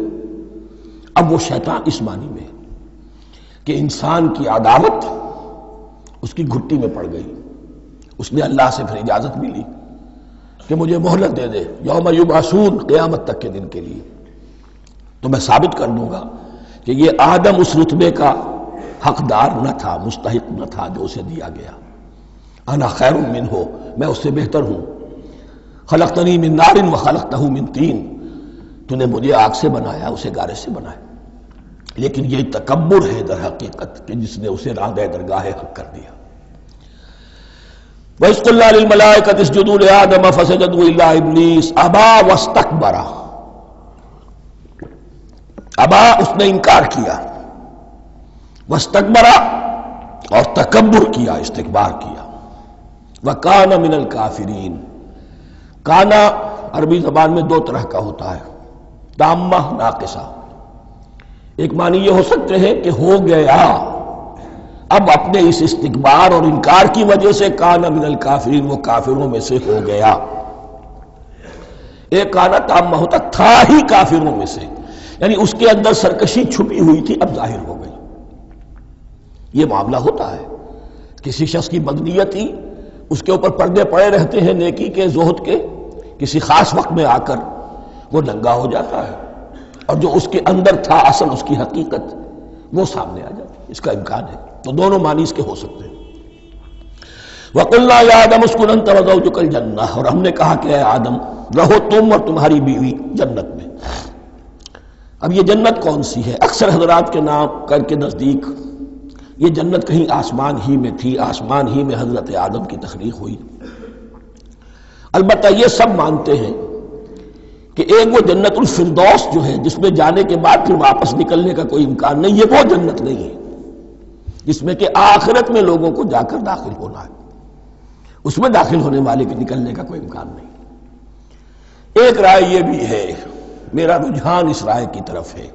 اب وہ شیطان اس معنی میں کہ انسان کی عداوت اس کی گھٹی میں پڑ گئی، اس نے اللہ سے پھر اجازت بھی لی کہ مجھے مہلت دے دے، یوم یبعثون، قیامت تک کے دن کے لیے، تو میں ثابت کر دوں گا کہ یہ آدم اس رتبے کا حقدار نہ تھا، مستحق نہ تھا جو اسے دیا گیا۔ انا خیر منہ، میں اس سے بہتر ہوں، خلقتنی من نار وخلقتہ من طین، تو نے مجھے آگ سے بنایا، اسے گارے سے بنایا۔ لیکن یہ تکبر ہے در حقیقت کہ جس نے اسے راندہ درگاہ حق کر دیا۔ وَإِذْ قُلْنَا لِلْمَلَائِكَةِ اسْجُدُوا لِآدَمَ فَسَجَدُوا إِلَّا إِبْلِيسَ أَبَىٰ وَاسْتَكْبَرَ، ابا اس نے انکار کیا، واستکبر اور تکبر کیا، استکبار کیا، وَكَانَ مِنَ الْكَافِرِينَ۔ کانا عربی زبان میں 2 طرح کا ہوتا ہے، تامہ، ناقصہ۔ ایک معنی یہ ہو سکتے ہیں کہ ہو گیا، اب اپنے اس استکبار اور انکار کی وجہ سے کانا من الکافرین، وہ کافروں میں سے ہو گیا۔ ایک کانا تامہ ہوتا تھا ہی کافروں میں سے، یعنی اس کے اندر سرکشی چھپی ہوئی تھی، اب ظاہر ہو گئی۔ یہ معاملہ ہوتا ہے، کسی شخص کی بدنیت ہی اس کے اوپر پردے پڑے رہتے ہیں نیکی کے، زہد کے، کسی خاص وقت میں آ کر وہ ننگا ہو جاتا ہے، اور جو اس کے اندر تھا اصل، اس کی حقیقت، وہ سامنے آ جاتی ہے۔ اس کا امکان ہے، تو دونوں معنی اس کے ہو سکتے ہیں۔ وَقُلْنَا يَا آدَمُ اسْكُنْ أَنْتَ وَزَوْجُكَ الْجَنَّةَ، اور ہم نے کہا کہ اے آدم رہو تم اور تمہاری بیوی جنت میں۔ اب یہ جنت کون سی ہے؟ اکثر حضرات کے نام کر کے نزدیک یہ جنت کہیں آسمان ہی میں تھی، آسمان ہی میں حضرت آدم کی تخلیق ہوئی۔ البتہ یہ سب مانتے ہیں کہ ایک وہ جنت الفردوس جو ہے جس میں جانے کے بعد پھر واپس نکلنے کا کوئی امکان نہیں، یہ وہ جنت نہیں ہے جس میں کہ آخرت میں لوگوں کو جا کر داخل ہونا ہے، اس میں داخل ہونے والے کے نکلنے کا کوئی امکان نہیں۔ ایک رائے یہ بھی ہے، میرا رجحان اس رائے کی طرف ہے،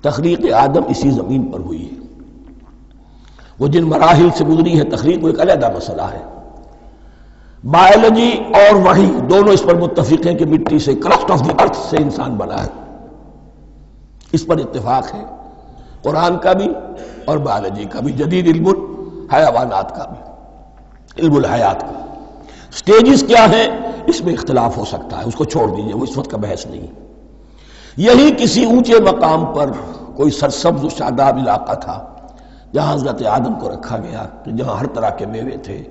تخلیق آدم اسی زمین پر ہوئی ہے۔ وہ جن مراحل سے گزری ہے تخلیق، وہ ایک علیحدہ مسئلہ ہے۔ بایولوجی اور وحی دونوں اس پر متفق ہیں کہ مٹی سے، کرسٹ آف دی ارتھ سے انسان بنا ہے، اس پر اتفاق ہے، قرآن کا بھی اور بایولوجی کا بھی، جدید علم الحیوانات کا بھی، علم الحیات کا۔ سٹیجز کیا ہیں اس میں اختلاف ہو سکتا ہے، اس کو چھوڑ دیجئے، وہ اس وقت کا بحث نہیں۔ یہی کسی اونچے مقام پر کوئی سرسبز و شاداب علاقہ تھا جہاں حضرت آدم کو رکھا گیا، کہ جہاں ہر طرح کے میوے تھے،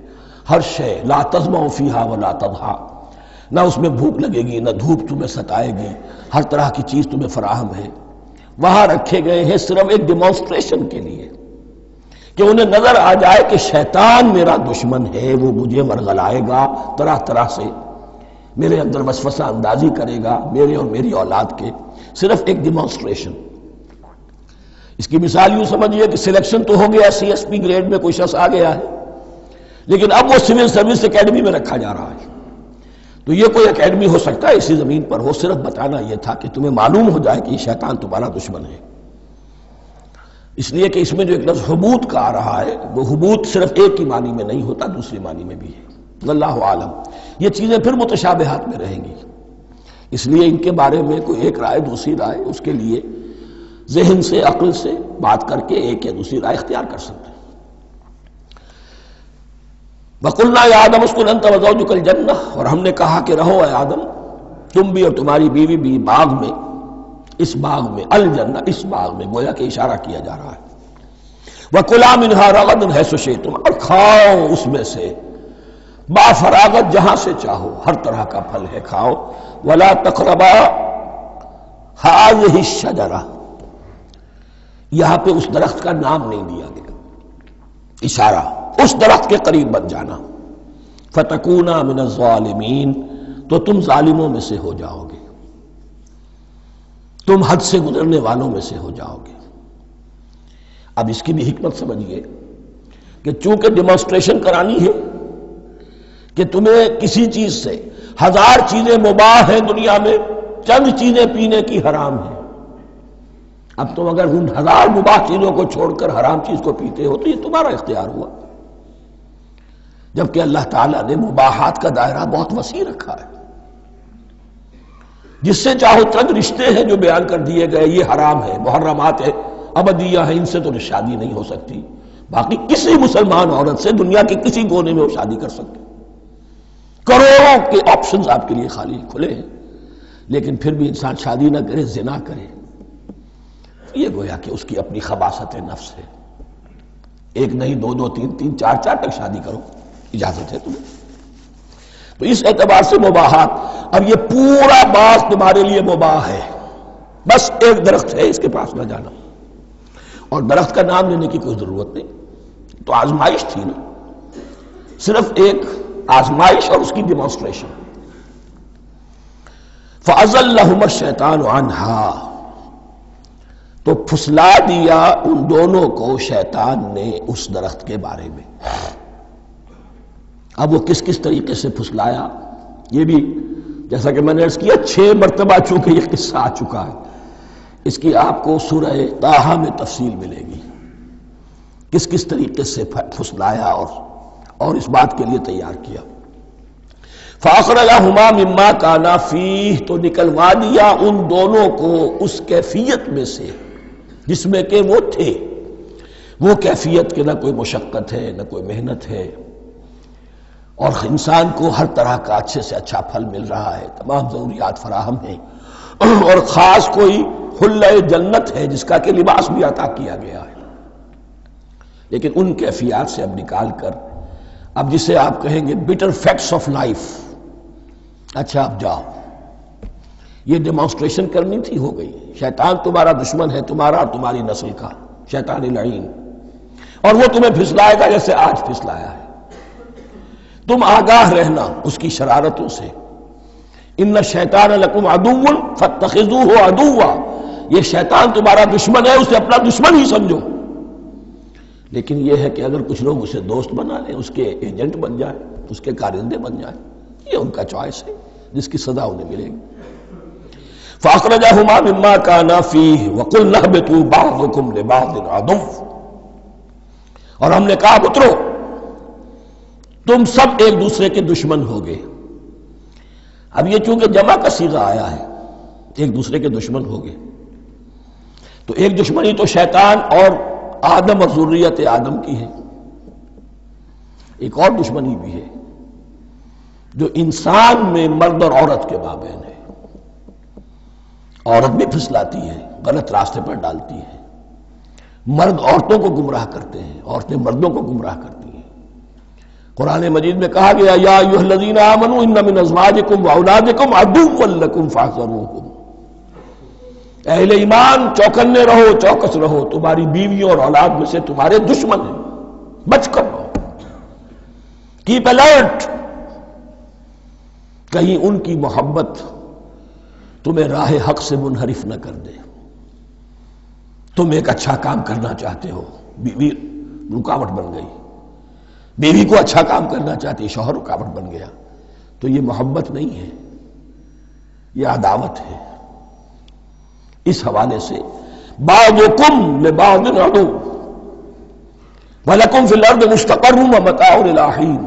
ہر شے، لا تظمأ فیہا ولا تضحیٰ، نہ اس میں بھوک لگے گی، نہ دھوپ تمہیں ستائے گی، ہر طرح کی چیز تمہیں فراہم ہے۔ وہاں رکھے گئے ہیں صرف ایک ڈیمانسٹریشن کے لیے، کہ انہیں نظر آ جائے کہ شیطان میرا دشمن ہے، وہ مجھے ورغلائے گا، طرح طرح سے میرے اندر وسوسہ اندازی کرے گا، میرے اور میری اولاد کے، صرف ایک ڈیمانسٹریشن۔ اس کی مثال یوں سمجھیے کہ سلیکشن تو ہو گیا، سی ایس پی گریڈ میں کوئی شخص آ گیا ہے، لیکن اب وہ سول سروس اکیڈمی میں رکھا جا رہا ہے۔ تو یہ کوئی اکیڈمی ہو سکتا ہے اسی زمین پر ہو، صرف بتانا یہ تھا کہ تمہیں معلوم ہو جائے کہ یہ شیطان تمہارا دشمن ہے۔ اس لیے کہ اس میں جو ایک لفظ حبوط کا آ رہا ہے، وہ حبوط صرف ایک ہی معنی میں نہیں ہوتا، دوسری معنی میں بھی ہے۔ واللہ عالم، یہ چیزیں پھر متشابہات میں رہیں گی، اس لیے ان کے بارے میں کوئی ایک رائے دوسری رائے، اس کے لیے ذہن سے، عقل سے بات کر کے ایک یا دوسری رائے اختیار کر سکتے ہیں۔ وَقُلْنَا يَا آدَمُ اسْكُنْ أَنْتَ وَزَوْجُكَ الْجَنَّةَ، اور ہم نے کہا کہ رہو اے آدم، تم بھی اور تمہاری بیوی بھی باغ میں، اس باغ میں، الجنہ، اس باغ میں، گویا کہ اشارہ کیا جا رہا ہے۔ وَكُلَا مِنْهَا رَغَدًا حَيْثُ شِئْتُمْ، اور کھاؤ اس میں سے با فراغت جہاں سے چاہو، ہر طرح کا پھل ہے کھاؤ۔ وَلَا تَقْرَبَا هَٰذِهِ الشَّجَرَةَ، یہاں پہ اس درخت کا نام نہیں دیا گیا، اشارہ اس درخت کے قریب بن جانا۔ فَتَكُونَا مِنَ الظَّالِمِينَ، تو تم ظالموں میں سے ہو جاؤ گے، تم حد سے گزرنے والوں میں سے ہو جاؤ گے۔ اب اس کی بھی حکمت سمجھیے کہ چونکہ ڈیمانسٹریشن کرانی ہے کہ تمہیں کسی چیز سے، ہزار چیزیں مباح ہیں دنیا میں، چند چیزیں پینے کی حرام ہیں، اب تم اگر ان ہزار مباح چیزوں کو چھوڑ کر حرام چیز کو پیتے ہو تو یہ تمہارا اختیار ہوا، جبکہ اللہ تعالیٰ نے مباحات کا دائرہ بہت وسیع رکھا ہے۔ جس سے چاہو چند رشتے ہیں جو بیان کر دیے گئے، یہ حرام ہے، محرمات ہے، ابدیہ ہیں، ان سے تو شادی نہیں ہو سکتی، باقی کسی مسلمان عورت سے دنیا کے کسی کونے میں وہ شادی کر سکتے، کروڑوں کے آپشنز آپ کے لیے خالی کھلے ہیں، لیکن پھر بھی انسان شادی نہ کرے، زنا کرے، یہ گویا کہ اس کی اپنی خباثت نفس ہے۔ ایک نہیں، دو دو، تین تین، چار چار تک شادی کرو، اجازت ہے تمہیں۔ تو اس اعتبار سے مباحات، اب یہ پورا باغ تمہارے لیے مباح ہے، بس ایک درخت ہے اس کے پاس نہ جانا، اور درخت کا نام لینے کی کوئی ضرورت نہیں، تو آزمائش تھی نا، صرف ایک آزمائش اور اس کی ڈیمانسٹریشن۔ فَأَزَلَّهُمَا الشَّيْطَانُ عَنْهَا، تو پھسلا دیا ان دونوں کو شیطان نے اس درخت کے بارے میں۔ اب وہ کس کس طریقے سے پھسلایا، یہ بھی جیسا کہ میں نے عرض کیا 6 مرتبہ چونکہ یہ قصہ آ چکا ہے، اس کی آپ کو سورہ طٰہٰ میں تفصیل ملے گی، کس کس طریقے سے پھسلایا اور اس بات کے لیے تیار کیا۔ فَأَخْرَجَهُمَا مِمَّا كَانَا فِيهِ، تو نکلوا دیا ان دونوں کو اس کیفیت میں سے جس میں کہ وہ تھے، وہ کیفیت کہ نہ کوئی مشقت ہے، نہ کوئی محنت ہے، اور انسان کو ہر طرح کا اچھے سے اچھا پھل مل رہا ہے، تمام ضروریات فراہم ہیں، اور خاص کوئی حلہ جنت ہے جس کا کہ لباس بھی عطا کیا گیا ہے۔ لیکن ان کیفیات سے اب نکال کر، اب جسے آپ کہیں گے bitter facts of life، اچھا اب جاؤ، یہ ڈیمانسٹریشن کرنی تھی، ہو گئی، شیطان تمہارا دشمن ہے، تمہارا اور تمہاری نسل کا، شیطان لعین۔ اور وہ تمہیں پھسلائے گا جیسے آج پھسلایا ہے۔ تم آگاہ رہنا اس کی شرارتوں سے۔ ان الشیطان لکم عدو فاتخذوہ عدوا، یہ شیطان تمہارا دشمن ہے، اسے اپنا دشمن ہی سمجھو۔ لیکن یہ ہے کہ اگر کچھ لوگ اسے دوست بنا لیں، اس کے ایجنٹ بن جائیں، اس کے کارندے بن جائیں، یہ ان کا چوائس ہے جس کی سزا انہیں ملے گی۔ فَأَخْرَجَهُمَا مِمَّا كَانَا فِيهِ وَقُلْنَا اهْبِطُوا بَعْضُكُمْ لِبَعْضٍ عَدُوٌّ، اور ہم نے کہا اترو، تم سب ایک دوسرے کے دشمن ہوگے۔ اب یہ چونکہ جمع کا صیغہ آیا ہے، ایک دوسرے کے دشمن ہوگے، تو ایک دشمنی تو شیطان اور آدم اور ذریت آدم کی ہے، ایک اور دشمنی بھی ہے جو انسان میں مرد اور عورت کے مابین ہے۔ عورت بھی پھسلاتی ہے، غلط راستے پر ڈالتی ہے، مرد عورتوں کو گمراہ کرتے ہیں، عورتیں مردوں کو گمراہ کرتی ہیں۔ قرآن مجید میں کہا گیا یا ایھا الذین آمنوا ان من ازواجکم واولادکم عدوا لکم فاحذروہم، اہل ایمان چوکنے رہو، چوکس رہو، تمہاری بیویوں اور اولاد میں سے تمہارے دشمن ہیں، بچ کر رہو، کیپ الرٹ، کہیں ان کی محبت تمہیں راہ حق سے منحرف نہ کر دے۔ تم ایک اچھا کام کرنا چاہتے ہو، بیوی رکاوٹ بن گئی، بیوی کو اچھا کام کرنا چاہتی ہے، شوہر رکاوٹ بن گیا، تو یہ محبت نہیں ہے، یہ عداوت ہے۔ اس حوالے سے بعضکم لبعض عدو وَلَكُمْ فِي الْأَرْضِ مُسْتَقَرٌّ وَمَتَاعٌ إِلَىٰ حِينٍ،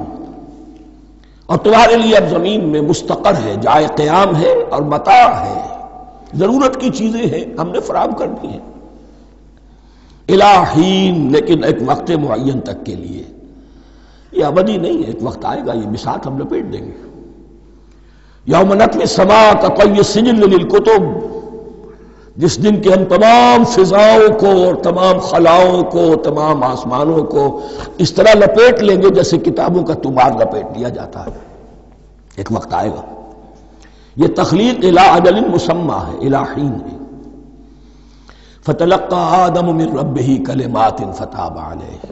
اور تمہارے لیے اب زمین میں مستقر ہے، جائے قیام ہے اور متاع ہے، ضرورت کی چیزیں ہیں ہم نے فراہم کر دی ہیں، اِلَىٰ حِين، لیکن ایک وقت معین تک کے لیے، یہ ابدی نہیں ہے، ایک وقت آئے گا یہ بساط ہم لپیٹ دیں گے۔ یوم نطوی السماء کطی السجل للکتب، جس دن کہ ہم تمام فضاؤں کو اور تمام خلاؤں کو، تمام آسمانوں کو اس طرح لپیٹ لیں گے جیسے کتابوں کا تمار لپیٹ لیا جاتا ہے۔ ایک وقت آئے گا، یہ تخلیق الی اجل مسمى ہے، الی حین ہے۔ فتلقى آدم من ربہ کلمات فتاب علیہ،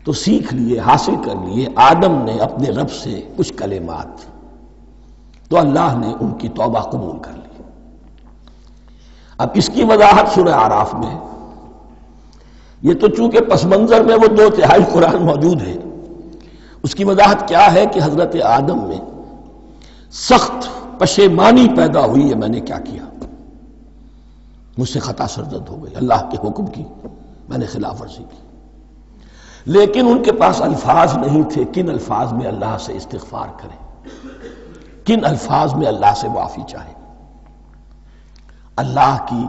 تو سیکھ لیے، حاصل کر لیے آدم نے اپنے رب سے کچھ کلمات، تو اللہ نے ان کی توبہ قبول کر لی۔ اب اس کی وضاحت سورہ اعراف میں، یہ تو چونکہ پس منظر میں وہ 2/3 قرآن موجود ہے، اس کی وضاحت کیا ہے کہ حضرت آدم میں سخت پشیمانی پیدا ہوئی ہے، میں نے کیا کیا، مجھ سے خطا سرزد ہو گئی، اللہ کے حکم کی میں نے خلاف ورزی کی، لیکن ان کے پاس الفاظ نہیں تھے کن الفاظ میں اللہ سے استغفار کریں، کن الفاظ میں اللہ سے معافی چاہیں۔ اللہ کی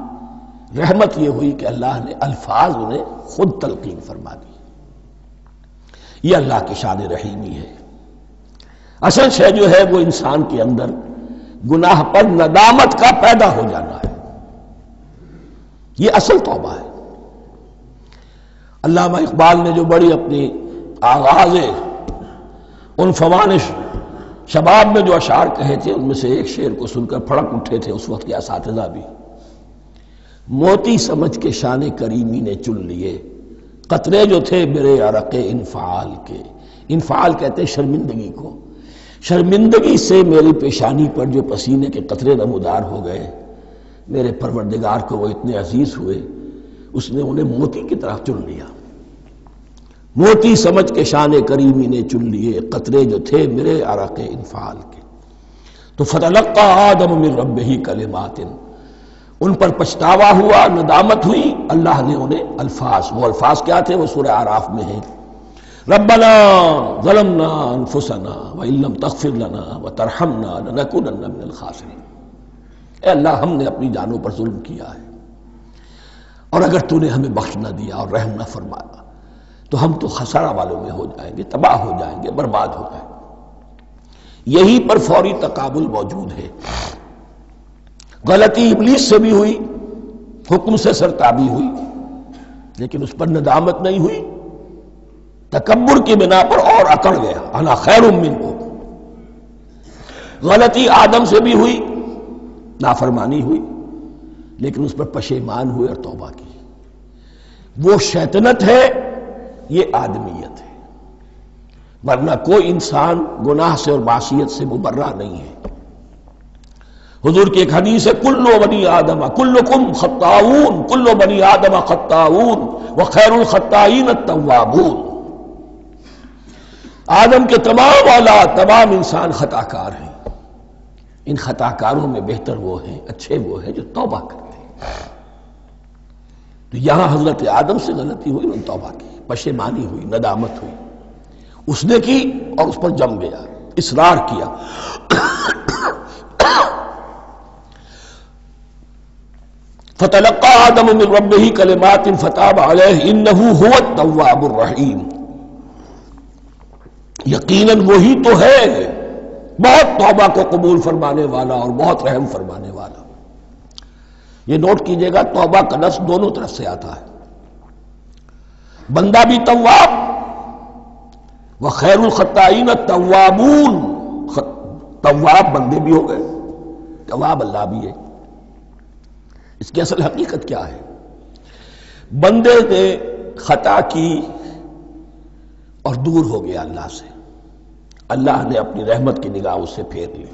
رحمت یہ ہوئی کہ اللہ نے الفاظ انہیں خود تلقین فرما دی، یہ اللہ کی شان رحیمی ہے۔ اصل شے جو ہے وہ انسان کے اندر گناہ پر ندامت کا پیدا ہو جانا ہے، یہ اصل توبہ ہے۔ علامہ اقبال نے جو بڑی اپنی آغاز عنفوان شباب میں جو اشعار کہے تھے، ان میں سے ایک شعر کو سن کر پھڑک اٹھے تھے اس وقت کے اساتذہ بھی، موتی سمجھ کے شان کریمی نے چن لیے قطرے جو تھے میرے عرق انفعال کے، انفعال کہتے ہیں شرمندگی کو، شرمندگی سے میری پیشانی پر جو پسینے کے قطرے نمودار ہو گئے، میرے پروردگار کو وہ اتنے عزیز ہوئے، اس نے انہیں موتی کی طرح چن لیا۔ موتی سمجھ کے شان کریمی نے چن لیے قطرے جو تھے میرے عرق انفعال کے، تو فتلقى آدم من ربہ کلمات، ان پر پچھتاوا ہوا، ندامت ہوئی، اللہ نے انہیں الفاظ، وہ الفاظ کیا تھے وہ سورہ اعراف میں ہیں، ربنا ظلمنا انفسنا وان لم تغفر لنا وترحمنا لنکونن من الخاسرین، اے اللہ ہم نے اپنی جانوں پر ظلم کیا ہے، اور اگر تو نے ہمیں بخش نہ دیا اور رحم نہ فرمایا تو ہم تو خسارہ والوں میں ہو جائیں گے، تباہ ہو جائیں گے، برباد ہو جائیں گے۔ یہی پر فوری تقابل موجود ہے۔ غلطی ابلیس سے بھی ہوئی، حکم سے سرتابی ہوئی، لیکن اس پر ندامت نہیں ہوئی، تکبر کی بنا پر اور اکڑ گیا، انا خیر منہ۔ غلطی آدم سے بھی ہوئی، نافرمانی ہوئی، لیکن اس پر پشیمان ہوئے اور توبہ کی۔ وہ شیطنت ہے، یہ آدمیت ہے، ورنہ کوئی انسان گناہ سے اور معصیت سے مبرہ نہیں ہے۔ حضور کی ایک حدیث ہے، کلو بنی آدم کلکم خطاؤون، کلو بنی آدم خطاؤون وخیر الخطائین التوابون۔ آدم کے تمام اولاد، تمام انسان خطا کار ہیں، ان خطا کاروں میں بہتر وہ ہیں، اچھے وہ ہیں جو توبہ کرتے ہیں۔ تو یہاں حضرت آدم سے غلطی ہوئی، انہوں نے توبہ کی، پشیمانی ہوئی، ندامت ہوئی، اس نے کی اور اس پر جم گیا، اصرار کیا۔ فتلقى آدم من ربه كلمات فتاب عليه انه هو التواب الرحیم۔ یقیناً وہی تو ہے بہت توبہ کو قبول فرمانے والا اور بہت رحم فرمانے والا۔ یہ نوٹ کیجئے گا، توبہ کا لفظ دونوں طرف سے آتا ہے، بندہ بھی تواب وخیر الخطائین التوابون، تواب بندے بھی ہو گئے، تواب اللہ بھی ہے۔ اس کی اصل حقیقت کیا ہے؟ بندے نے خطا کی اور دور ہو گیا اللہ سے، اللہ نے اپنی رحمت کی نگاہ اس سے پھیر لی۔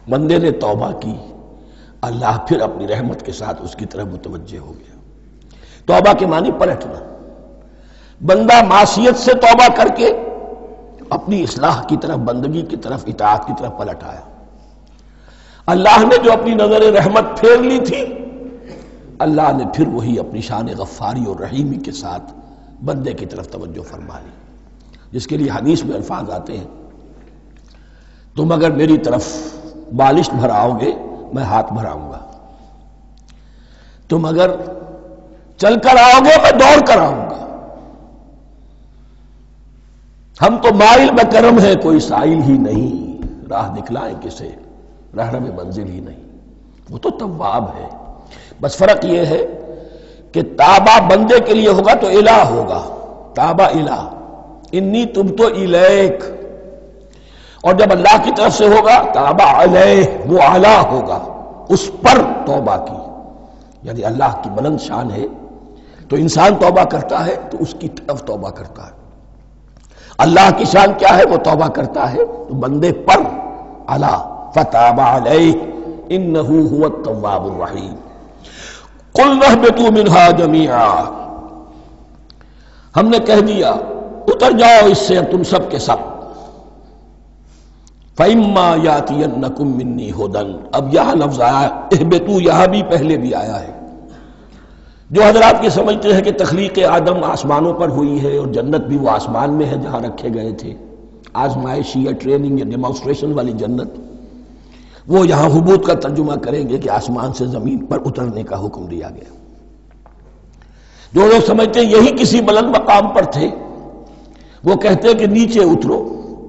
بندے نے توبہ کی، اللہ پھر اپنی رحمت کے ساتھ اس کی طرف متوجہ ہو گیا۔ توبہ کے معنی پلٹنا۔ بندہ معصیت سے توبہ کر کے اپنی اصلاح کی طرف، بندگی کی طرف، اطاعت کی طرف پلٹ آیا۔ اللہ نے جو اپنی نظر رحمت پھیر لی تھی، اللہ نے پھر وہی اپنی شان غفاری اور رحیمی کے ساتھ بندے کی طرف توجہ فرما لی، جس کے لیے حدیث میں الفاظ آتے ہیں، تم اگر میری طرف بالشت بھراؤ گے میں ہاتھ بھراؤں گا، تم اگر چل کر آؤ گے میں دوڑ کر آؤں گا، ہم تو مائل بکرم ہے کوئی سائل ہی نہیں، راہ دکھلائیں کسے رہنم منزل ہی نہیں۔ وہ تو تواب ہے، بس فرق یہ ہے کہ تابہ بندے کے لیے ہوگا تو الہ ہوگا، تابہ الہ، انی تبت الیک، اور جب اللہ کی طرف سے ہوگا تابہ علیہ، وہ اعلیٰ ہوگا، اس پر توبہ کی، یعنی اللہ کی بلند شان ہے تو انسان توبہ کرتا ہے تو اس کی طرف توبہ کرتا ہے۔ اللہ کی شان کیا ہے؟ وہ توبہ کرتا ہے تو بندے پر اعلیٰ، فتاب علیہ انہ هو التواب الرحیم۔ قلنا اہبطوا منہا جمیعا، ہم نے کہہ دیا اتر جاؤ اس سے تم سب کے سب، فَإِمَّا يَأْتِيَنَّكُم مِّنِّي هُدًى، اب یہاں لفظ آیا اہبطوا، یہاں بھی پہلے بھی آیا ہے۔ جو حضرات یہ سمجھتے ہیں کہ تخلیق آدم آسمانوں پر ہوئی ہے اور جنت بھی وہ آسمان میں ہے جہاں رکھے گئے تھے، آزمائشی یا ٹریننگ یا ڈیمانسٹریشن والی جنت، وہ یہاں حبوط کا ترجمہ کریں گے کہ آسمان سے زمین پر اترنے کا حکم دیا گیا۔ جو لوگ سمجھتے ہیں یہی کسی بلند مقام پر تھے، وہ کہتے ہیں کہ نیچے اترو،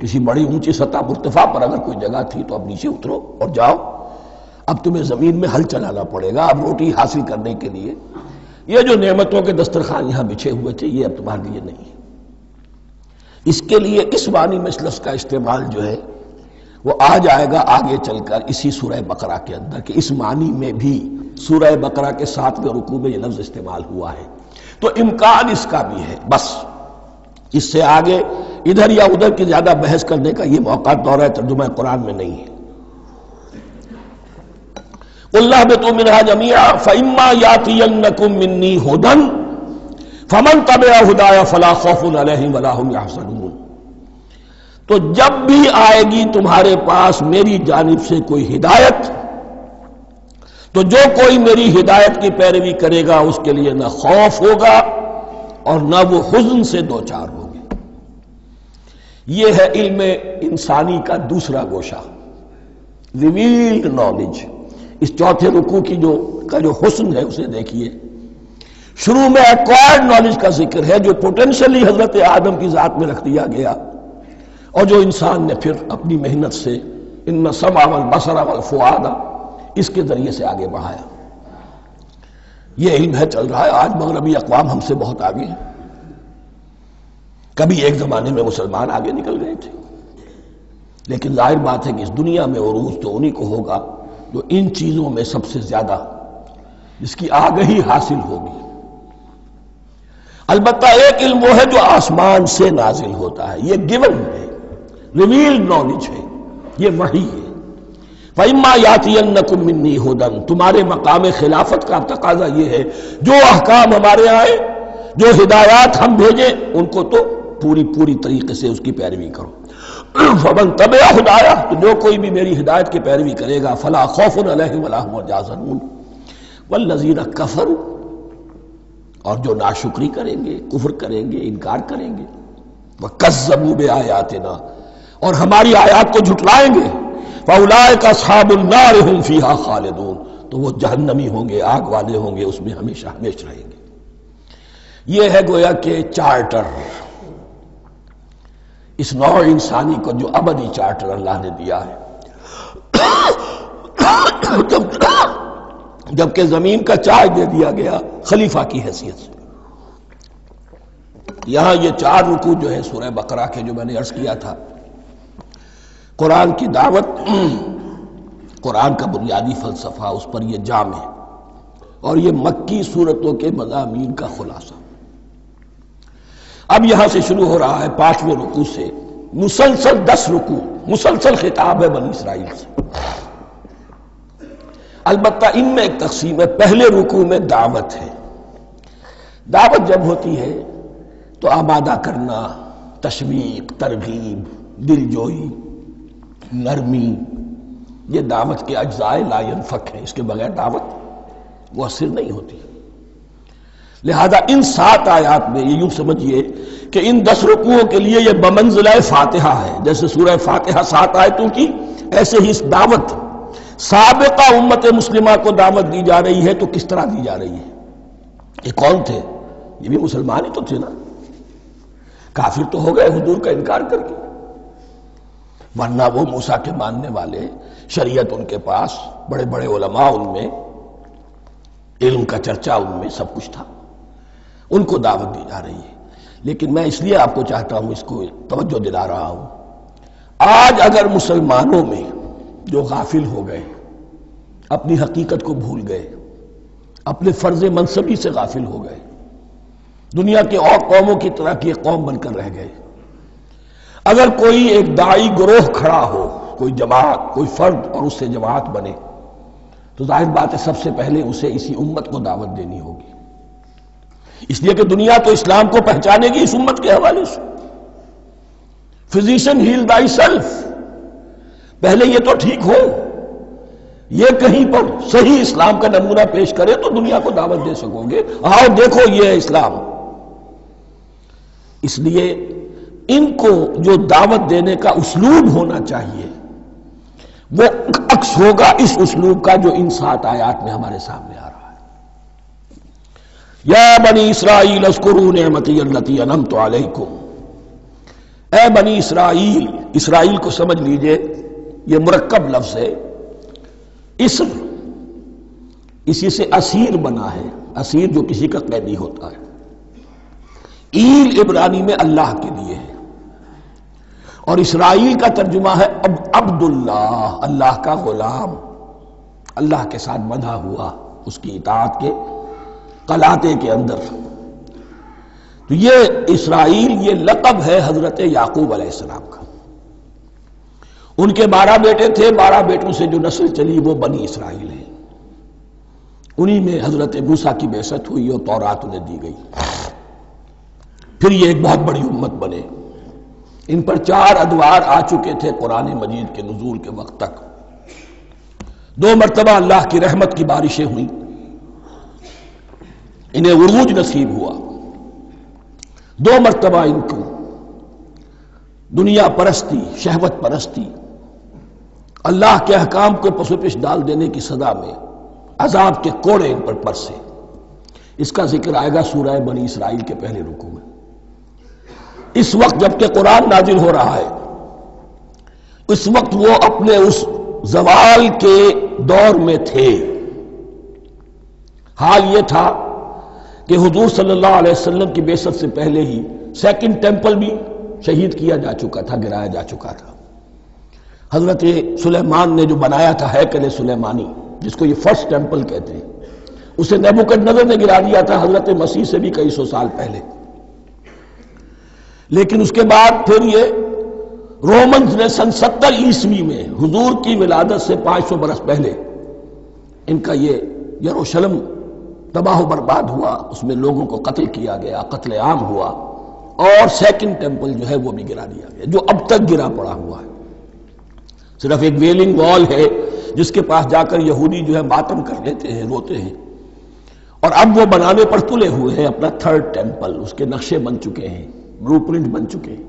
کسی بڑی اونچی سطح مرتفع پر اگر کوئی جگہ تھی تو اب نیچے اترو اور جاؤ، اب تمہیں زمین میں ہل چلانا پڑے گا، اب روٹی حاصل کرنے کے لیے یہ جو نعمتوں کے دسترخوان یہاں بچھے ہوئے تھے یہ اب تمہارے لیے نہیں ہے۔ اس کے لیے اس معنی میں اس لفظ کا استعمال جو ہے وہ آ جائے گا آگے چل کر اسی سورہ بقرہ کے اندر، کہ اس معنی میں بھی سورہ بقرہ کے 7ویں رکوع میں یہ لفظ استعمال ہوا ہے، تو امکان اس کا بھی ہے۔ بس اس سے آگے ادھر یا ادھر کی زیادہ بحث کرنے کا یہ موقع دورہ ترجمہ قرآن میں نہیں ہے۔ قُلْنَا اهْبِطُوا مِنْهَا جَمِيعًا فَإِمَّا يَأْتِيَنَّكُم مِّنِّي هُدًى فَمَن تَبِعَ هُدَايَ فَلَا خَوْفٌ عَلَيْهِمْ وَلَا هُمْ يَحْزَنُونَ، تو جب بھی آئے گی تمہارے پاس میری جانب سے کوئی ہدایت، تو جو کوئی میری ہدایت کی پیروی کرے گا اس کے لیے نہ خوف ہوگا اور نہ وہ حزن سے دوچار ہوگے۔ یہ ہے علم انسانی کا دوسرا گوشہ، ریویلڈ نالج۔ اس چوتھے رکوع کی جو حسن ہے اسے دیکھیے، شروع میں ایکوائرڈ نالج کا ذکر ہے جو پوٹینشلی حضرت آدم کی ذات میں رکھ دیا گیا، اور جو انسان نے پھر اپنی محنت سے ان السمع والبصر والفؤاد اس کے ذریعے سے آگے بڑھایا۔ یہ علم ہے چل رہا ہے، آج مغربی اقوام ہم سے بہت آگے ہیں، کبھی ایک زمانے میں مسلمان آگے نکل گئے تھے، لیکن ظاہر بات ہے کہ اس دنیا میں عروج تو انہی کو ہوگا جو ان چیزوں میں سب سے زیادہ جس کی آگہی حاصل ہوگی۔ البتہ ایک علم وہ ہے جو آسمان سے نازل ہوتا ہے، یہ گیون ہے، ریویلڈ نالج ہے، یہ وحی ہے۔ فَإِمَّا يَأْتِيَنَّكُم مِّنِّي هُدًى، تمہارے مقام خلافت کا تقاضا یہ ہے جو احکام ہمارے آئے، جو ہدایات ہم بھیجیں، ان کو تو پوری طریقے سے اس کی پیروی کرو۔ فمن تبع ہدایہ، تو جو کوئی بھی میری ہدایت کی پیروی کرے گا، فلا خوف علیہم ولا هم يحزنون، والذین کفروا، اور جو ناشکری کریں گے، کفر کریں گے، انکار کریں گے، وکذبوا بآیاتنا، اور ہماری آیات کو جھٹلائیں گے، فاولئک اصحاب النار هم فیہا خالدون، تو وہ جہنمی ہوں گے، آگ والے ہوں گے، اس میں ہمیشہ ہمیشہ رہیں گے۔ یہ ہے گویا کہ چارٹر، اس نوع انسانی کو جو ابدی چارٹر اللہ نے دیا ہے۔ جبکہ زمین کا چارج دے دیا گیا خلیفہ کی حیثیت سے۔ یہاں یہ 4 رکوع جو ہے سورہ بقرہ کے، جو میں نے عرض کیا تھا، قرآن کی دعوت، قرآن کا بنیادی فلسفہ، اس پر یہ جام ہے، اور یہ مکی صورتوں کے مضامین کا خلاصہ۔ اب یہاں سے شروع ہو رہا ہے 5ویں رکوع سے، مسلسل 10 رکوع، مسلسل خطاب ہے بنی اسرائیل سے۔ البتہ ان میں ایک تقسیم ہے، پہلے رکوع میں دعوت ہے۔ دعوت جب ہوتی ہے تو آمادہ کرنا، تشویق، ترغیب، دلجوئی، نرمی، یہ دعوت کے اجزائے لا ينفک ہیں، اس کے بغیر دعوت مؤثر نہیں ہوتی۔ لہذا ان 7 آیات میں یہ یوں سمجھیے کہ ان 10 رکوعوں کے لیے یہ بمنزلہ فاتحہ ہے، جیسے سورہ فاتحہ 7 آیتوں کی، ایسے ہی اس دعوت سابقہ امت مسلمہ کو دعوت دی جا رہی ہے۔ تو کس طرح دی جا رہی ہے؟ یہ کون تھے؟ یہ بھی مسلمان ہی تو تھے نا، کافر تو ہو گئے حضور کا انکار کر کے، ورنہ وہ موسیٰ کے ماننے والے، شریعت ان کے پاس، بڑے بڑے علماء ان میں، علم کا چرچا ان میں، سب کچھ تھا، ان کو دعوت دی جا رہی ہے۔ لیکن میں اس لیے آپ کو چاہتا ہوں، اس کو توجہ دلا رہا ہوں، آج اگر مسلمانوں میں جو غافل ہو گئے، اپنی حقیقت کو بھول گئے، اپنے فرض منصبی سے غافل ہو گئے، دنیا کے اور قوموں کی طرح کی ایک قوم بن کر رہ گئے، اگر کوئی ایک داعی گروہ کھڑا ہو، کوئی جماعت، کوئی فرد، اور اس سے جماعت بنے، تو ظاہر بات ہے سب سے پہلے اسے اسی امت کو دعوت دینی ہوگی، اس لیے کہ دنیا تو اسلام کو پہچانے گی اس امت کے حوالے سے۔ فزیشین ہیل بائی سیلف، پہلے یہ تو ٹھیک ہو، یہ کہیں پر صحیح اسلام کا نمونہ پیش کرے تو دنیا کو دعوت دے سکو گے، آؤ دیکھو یہ ہے اسلام۔ اس لیے ان کو جو دعوت دینے کا اسلوب ہونا چاہیے وہ عکس ہوگا اس اسلوب کا جو ان 7 آیات میں ہمارے سامنے آ رہا ہے۔ یا بنی اسرائیل اذکروا نعمتی التی انعمت علیکم، اے بنی اسرائیل، اسرائیل کو سمجھ لیجئے یہ مرکب لفظ ہے، اسم، اسی سے اسیر بنا ہے، اسیر جو کسی کا قیدی ہوتا ہے، ایل عبرانی میں اللہ کے لیے ہے، اور اسرائیل کا ترجمہ ہے عبداللہ، اللہ کا غلام، اللہ کے ساتھ بندھا ہوا، اس کی اطاعت کے قلاتے کے اندر۔ تو یہ اسرائیل یہ لقب ہے حضرت یعقوب علیہ السلام کا، ان کے 12 بیٹے تھے، 12 بیٹوں سے جو نسل چلی وہ بنی اسرائیل ہے، انہی میں حضرت موسیٰ کی بعثت ہوئی اور تورات انہیں دی گئی، پھر یہ ایک بہت بڑی امت بنے۔ ان پر 4 ادوار آ چکے تھے قرآن مجید کے نزول کے وقت تک، 2 مرتبہ اللہ کی رحمت کی بارشیں ہوئیں، انہیں عروج نصیب ہوا، 2 مرتبہ ان کو دنیا پرستی، شہوت پرستی، اللہ کے احکام کو پس و پیش ڈال دینے کی سزا میں عذاب کے کوڑے ان پر برسے۔ اس کا ذکر آئے گا سورہ بنی اسرائیل کے پہلے رکوع میں۔ اس وقت جب کہ قرآن نازل ہو رہا ہے، اس وقت وہ اپنے اس زوال کے دور میں تھے۔ حال یہ تھا کہ حضور صلی اللہ علیہ وسلم کی بعثت سے پہلے ہی 2nd ٹیمپل بھی شہید کیا جا چکا تھا، گرایا جا چکا تھا۔ حضرت سلیمان نے جو بنایا تھا ہیکل سلیمانی، جس کو یہ 1st ٹیمپل کہتے ہیں، اسے نیبوکڈنیزر نے گرا دیا تھا حضرت مسیح سے بھی کئی 100 سال پہلے۔ لیکن اس کے بعد پھر یہ رومنز نے سن 70 عیسوی میں حضور کی ولادت سے 500 برس پہلے ان کا یہ یروشلم تباہ و برباد ہوا، اس میں لوگوں کو قتل کیا گیا، قتل عام ہوا، اور سیکنڈ ٹیمپل جو ہے وہ بھی گرا دیا گیا، جو اب تک گرا پڑا ہوا ہے۔ صرف ایک ویلنگ وال ہے جس کے پاس جا کر یہودی جو ہے ماتم کر لیتے ہیں، روتے ہیں، اور اب وہ بنانے پر تلے ہوئے ہیں اپنا تھرڈ ٹیمپل، اس کے نقشے بن چکے ہیں، بلو پرنٹ بن چکے ہیں۔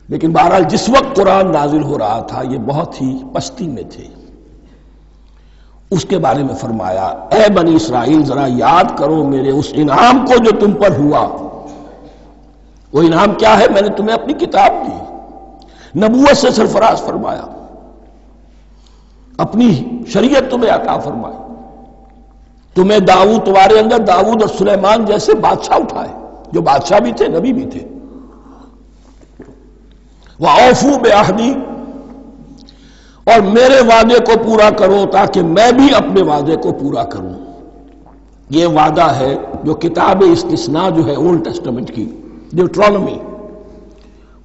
لیکن بہرحال جس وقت قرآن نازل ہو رہا تھا یہ بہت ہی پستی میں تھے۔ اس کے بارے میں فرمایا، اے بنی اسرائیل ذرا یاد کرو میرے اس انعام کو جو تم پر ہوا۔ وہ انعام کیا ہے؟ میں نے تمہیں اپنی کتاب دی، نبوت سے سرفراز فرمایا، اپنی شریعت تمہیں عطا فرمائی، تمہیں داؤد، تمہارے اندر داؤد اور سلیمان جیسے بادشاہ اٹھائے جو بادشاہ بھی تھے، نبی بھی تھے۔ وَأَوْفُوا بِعَهْدِي، اور میرے وعدے کو پورا کرو تاکہ میں بھی اپنے وعدے کو پورا کروں۔ یہ وعدہ ہے جو کتاب استثناء جو ہے اولڈ ٹیسٹمنٹ کی، ڈیوٹرانومی،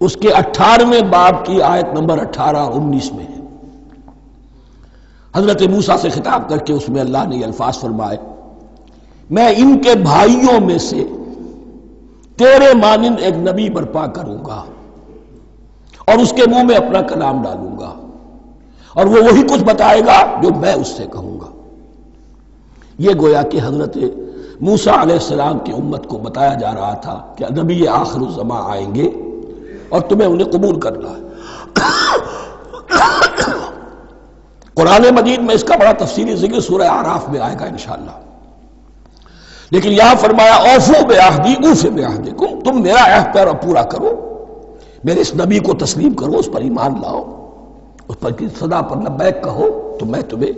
اس کے 18ویں باب کی آیت نمبر 18 اور 19 میں ہے۔ حضرت موسیٰ سے خطاب کر کے اس میں اللہ نے یہ الفاظ فرمائے، میں ان کے بھائیوں میں سے تیرے مانند ایک نبی برپا کروں گا اور اس کے منہ میں اپنا کلام ڈالوں گا، اور وہ وہی کچھ بتائے گا جو میں اس سے کہوں گا۔ یہ گویا کہ حضرت موسیٰ علیہ السلام کی امت کو بتایا جا رہا تھا کہ نبی آخر الزمان آئیں گے اور تمہیں انہیں قبول کرنا ہے۔ قرآن مجید میں اس کا بڑا تفصیلی ذکر سورہ اعراف میں آئے گا انشاءاللہ، لیکن یہاں فرمایا اوفوا بعہدی اوف بعہدکم، تم میرا عہد پورا کرو، میرے اس نبی کو تسلیم کرو، اس پر ایمان لاؤ، اس پر کی صدا پر لبیک کہو، تو میں تمہیں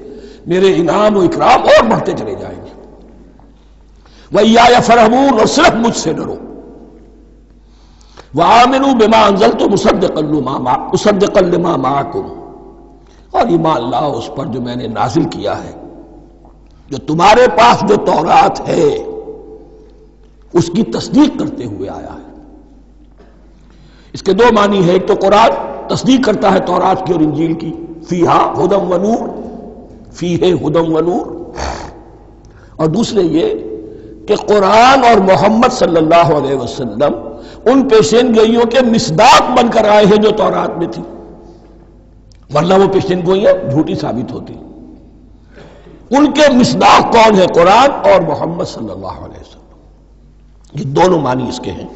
میرے انعام و اکرام اور بڑھتے چلے جائیں گے۔ وَإِيَّايَ فَارْهَبُونِ، اور صرف مجھ سے ڈرو۔ وَآمِنُوا بِمَا أَنزَلْتُ مُصَدِّقًا لِمَا مَعَكُمْ، اور ایمان لاؤ اس پر جو میں نے نازل کیا ہے، جو تمہارے پاس جو تورات ہے اس کی تصدیق کرتے ہوئے آیا ہے۔ اس کے دو معنی ہے، ایک تو قرآن تصدیق کرتا ہے تورات کی اور انجیل کی، فیہا ہدی و نور، فیہ ہدی و نور، اور دوسرے یہ کہ قرآن اور محمد صلی اللہ علیہ وسلم ان پیشین گوئیوں کے مصداق بن کر آئے ہیں جو تورات میں تھی، ورنہ وہ پیشین گوئیاں جھوٹی ثابت ہوتی۔ ان کے مصداق کون ہے؟ قرآن اور محمد صلی اللہ علیہ وسلم، یہ دونوں معنی اس کے ہیں۔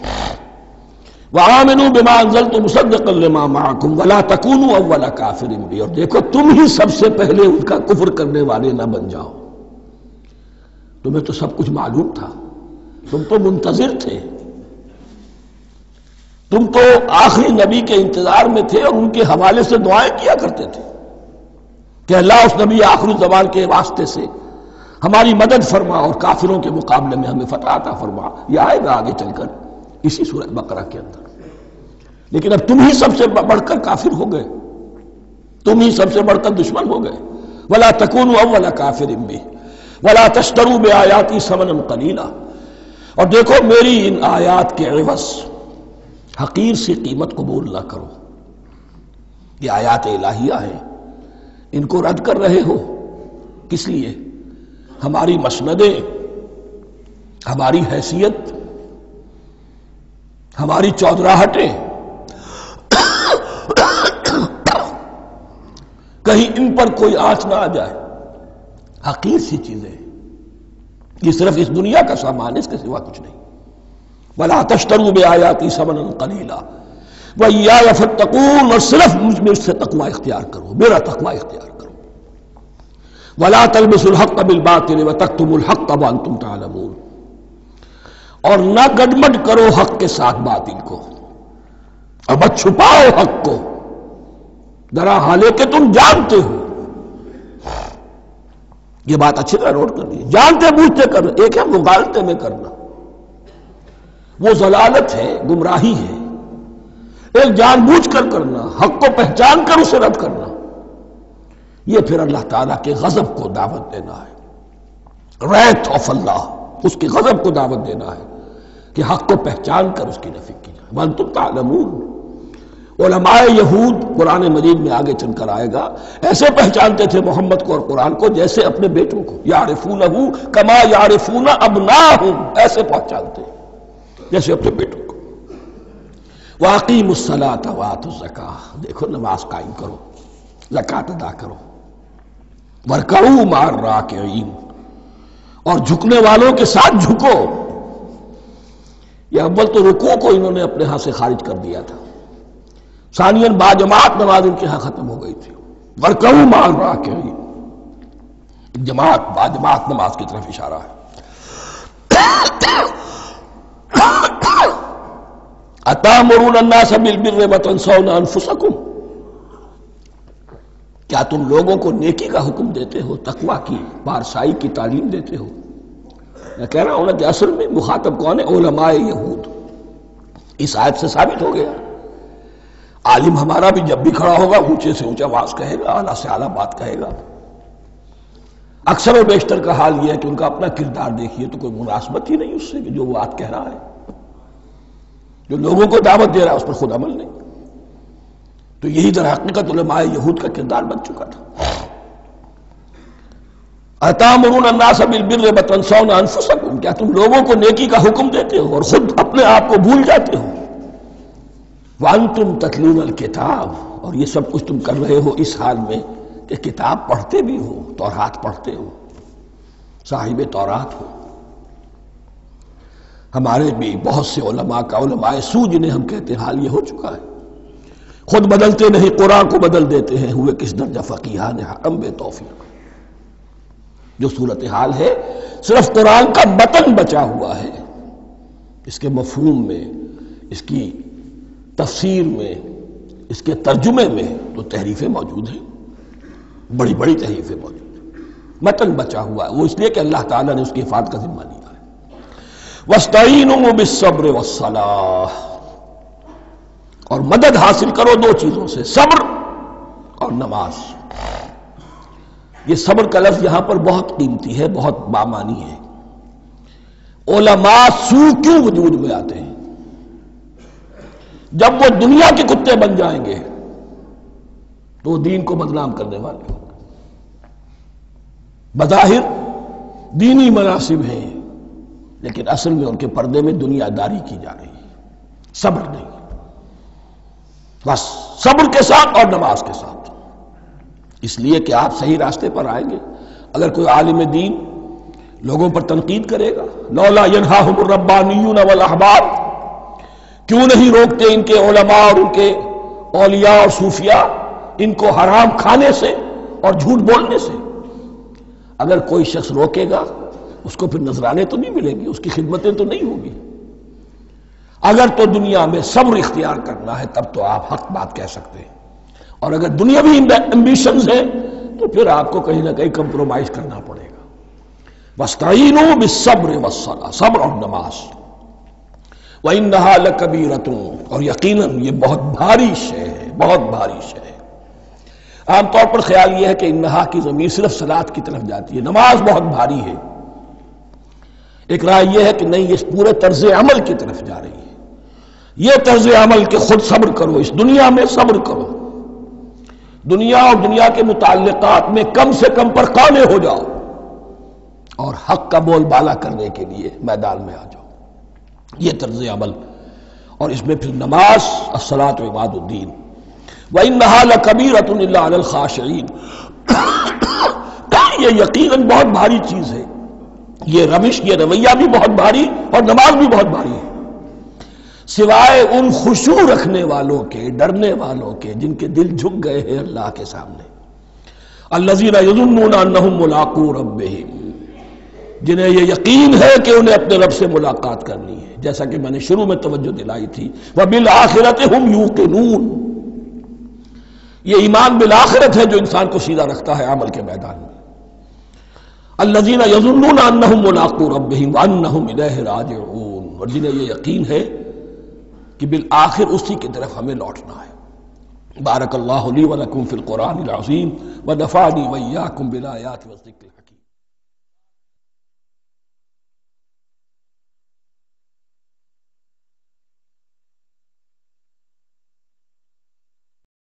وَآمِنُوا بِمَا أَنزَلْتُ مُصَدِّقًا لِمَا مَعَكُمْ وَلَا تَكُونُوا أَوَّلَ كَافِرٍ بِهِ، اور دیکھو تم ہی سب سے پہلے ان کا کفر کرنے والے نہ بن جاؤ۔ تمہیں تو سب کچھ معلوم تھا، تم تو منتظر تھے، تم تو آخری نبی کے انتظار میں تھے اور ان کے حوالے سے دعائیں کیا کرتے تھے کہ اللہ اس نبی آخری زمان کے واسطے سے ہماری مدد فرما اور کافروں کے مقابلے میں ہمیں فتح عطا فرما۔ یہ آئے گا آگے چل کر اسی سورۃ بقرہ کے اندر۔ لیکن اب تم ہی سب سے بڑھ کر کافر ہو گئے، تم ہی سب سے بڑھ کر دشمن ہو گئے۔ وَلَا تَكُونُوا أَوَّلَ كَافِرٍ بِهِ وَلَا تَشْتَرُوا بِآيَاتِي ثَمَنًا قَلِيلًا، اور دیکھو میری ان آیات کے عوض حقیر سی قیمت قبول نہ کرو۔ یہ آیات الہیہ ہیں، ان کو رد کر رہے ہو، کس لیے؟ ہماری مسندیں، ہماری حیثیت، ہماری چودراہٹیں، کہیں ان پر کوئی آنچ نہ آ جائے۔ حقیر سی چیزیں، یہ صرف اس دنیا کا سامان ہے، اس کے سوا کچھ نہیں۔ وَلَا تَشْتَرُوا بِآيَاتِي ثَمَنًا قَلِيلًا وَإِيَّايَ فَاتَّقُونِ، اور صرف مجھ سے تقوی اختیار کرو، میرا تقوی اختیار کرو۔ وَلَا تَلْبِسُوا الْحَقَّ بِالْبَاطِلِ وَتَكْتُمُوا الْحَقَّ وَأَنْتُمْ تَعْلَمُونَ، اور نہ گڈمڈ کرو حق کے ساتھ باطل کو، اور مت چھپاؤ حق کو، ذرا حالے کہ تم جانتے ہو۔ یہ بات اچھی طرح نوٹ کر لیجیے، جانتے بوجھتے کرنا، ایک ہے مغالطے میں کرنا، وہ ضلالت ہے، گمراہی ہے۔ ایک جان بوجھ کر کرنا، حق کو پہچان کر اسے رد کرنا، یہ پھر اللہ تعالیٰ کے غضب کو دعوت دینا ہے، wrath of اللہ، اس کے غضب کو دعوت دینا ہے کہ حق کو پہچان کر اس کی نفی کی جائے۔ وانتم تعلمون. علماء یہود قرآن مجید میں آگے چل کر آئے گا ایسے پہچانتے تھے محمد کو اور قرآن کو جیسے اپنے بیٹوں کو، یعرفونہ کما یعرفون ابناہم، ایسے پہچانتے جیسے اپنے بیٹوں کو. واقیموا الصلاۃ وآتوا الزکاۃ، دیکھو نماز قائم کرو، زکوٰۃ ادا کرو. وارکعوا مع الراکعین، اور جھکنے والوں کے ساتھ جھکو. یہ اول تو رکوع کو انہوں نے اپنے ہاں سے خارج کر دیا تھا، ثانیاً باجماعت نماز ان کے ہاں ختم ہو گئی تھی. وارکعوا مع الراکعین، جماعت باجماعت نماز کی طرف اشارہ ہے. اتامرون الناس بالبر وتنسون انفسکم، کیا تم لوگوں کو نیکی کا حکم دیتے ہو، تقوی کی، پارسائی کی تعلیم دیتے ہو؟ میں کہہ رہا ہوں نا کہ اصل میں مخاطب کون ہے؟ علماء یہود. اس آیت سے ثابت ہو گیا عالم ہمارا بھی جب بھی کھڑا ہوگا اونچے سے اونچا آواز کہے گا، اعلیٰ سے اعلیٰ بات کہے گا. اکثر و بیشتر کا حال یہ ہے کہ ان کا اپنا کردار دیکھیے تو کوئی مناسبت ہی نہیں اس سے کہ جو وہ بات کہہ رہا ہے. جو لوگوں کو دعوت دے رہا ہے اس پر خود عمل نہیں. تو یہی در حقیقت علماء یہود کا کردار بن چکا تھا. اتامرون الناس بالبر وتنسون انفسکم، کیا تم لوگوں کو نیکی کا حکم دیتے ہو اور خود اپنے آپ کو بھول جاتے ہو؟ وانتم تتلون الکتاب، اور یہ سب کچھ تم کر رہے ہو اس حال میں کہ کتاب پڑھتے بھی ہو، تورات پڑھتے ہو، صاحب تورات ہو. ہمارے بھی بہت سے علماء کا، علماء سو جنہیں ہم کہتے ہیں، حال یہ ہو چکا ہے. خود بدلتے نہیں، قرآن کو بدل دیتے ہیں. ہوئے کس درجہ فقیہان حرم بے توفیق. جو صورتحال ہے صرف قرآن کا متن بچا ہوا ہے، اس کے مفہوم میں، اس کی تفسیر میں، اس کے ترجمے میں تو تحریفیں موجود ہیں، بڑی بڑی تحریفیں موجود ہیں. متن بچا ہوا ہے، وہ اس لیے کہ اللہ تعالیٰ نے اس کی حفاظت کا ذمہ لیا ہے. وَاسْتَعِینُوا بِالصَّبْرِ وَالصَّلَاةِ، اور مدد حاصل کرو دو چیزوں سے، صبر اور نماز. یہ صبر کا لفظ یہاں پر بہت قیمتی ہے، بہت بامانی ہے. علماء سو کیوں وجود میں آتے ہیں؟ جب وہ دنیا کے کتے بن جائیں گے تو وہ دین کو بدنام کرنے والے ہوں گے. بظاہر دینی مناسب ہیں لیکن اصل میں ان کے پردے میں دنیا داری کی جا رہی ہے، صبر نہیں. بس صبر کے ساتھ اور نماز کے ساتھ، اس لیے کہ آپ صحیح راستے پر آئیں گے. اگر کوئی عالم دین لوگوں پر تنقید کرے گا، لولا ینہاہم الربانیون والاحبار، کیوں نہیں روکتے ان کے علماء اور ان کے اولیاء اور صوفیاء ان کو حرام کھانے سے اور جھوٹ بولنے سے؟ اگر کوئی شخص روکے گا اس کو پھر نذرانے تو نہیں ملیں گے، اس کی خدمتیں تو نہیں ہوگی. اگر تو دنیا میں صبر اختیار کرنا ہے تب تو آپ حق بات کہہ سکتے ہیں، اور اگر دنیاوی ایمبیشنز ہیں تو پھر آپ کو کہیں نہ کہیں کمپرومائز کرنا پڑے گا. وَاسْتَعِینُوا بِالصَّبْرِ وَالصَّلَاةِ، صبر اور نماز. وَإِنَّهَا لَكَبِیرَةٌ، اور یقیناً یہ بہت بھاری شے ہے، بہت بھاری شے ہے. عام طور پر خیال یہ ہے کہ انہا کی ضمیر صرف صلاۃ کی طرف جاتی ہے، نماز بہت بھاری ہے. ایک رائے یہ ہے کہ نہیں، یہ پورے طرز عمل کی طرف جا رہی ہے. یہ طرز عمل کہ خود صبر کرو، اس دنیا میں صبر کرو، دنیا اور دنیا کے متعلقات میں کم سے کم پر قانے ہو جاؤ اور حق کا بول بالا کرنے کے لیے میدان میں آ جاؤ. یہ طرز عمل، اور اس میں پھر نماز، الصلاۃ عماد الدین. وَإِنَّهَا لَكَبِيرَةٌ إِلَّا عَلَى الْخَاشِعِينَ، یہ یقیناً بہت بھاری چیز ہے. یہ روش، یہ رویہ بھی بہت بھاری اور نماز بھی بہت بھاری ہے، سوائے ان خشوع رکھنے والوں کے، ڈرنے والوں کے، جن کے دل جھک گئے ہیں اللہ کے سامنے. الذین یظنون انہم ملاقو ربہم، جنہیں یہ یقین ہے کہ انہیں اپنے رب سے ملاقات کرنی ہے، جیسا کہ میں نے شروع میں توجہ دلائی تھی. وبالآخرۃ ہم یوقنون، یہ ایمان بالآخرت ہے جو انسان کو سیدھا رکھتا ہے عمل کے میدان میں. الذین یظنون انہم ملاقو ربہم وانہم الیہ راجعون، اور جنہیں یہ یقین ہے کہ بالآخر اسی کی طرف ہمیں لوٹنا ہے. بارک اللہ لی ولکم فی القرآن العظیم ونفعنی وإیاکم بالآیات والذکر الحکیم.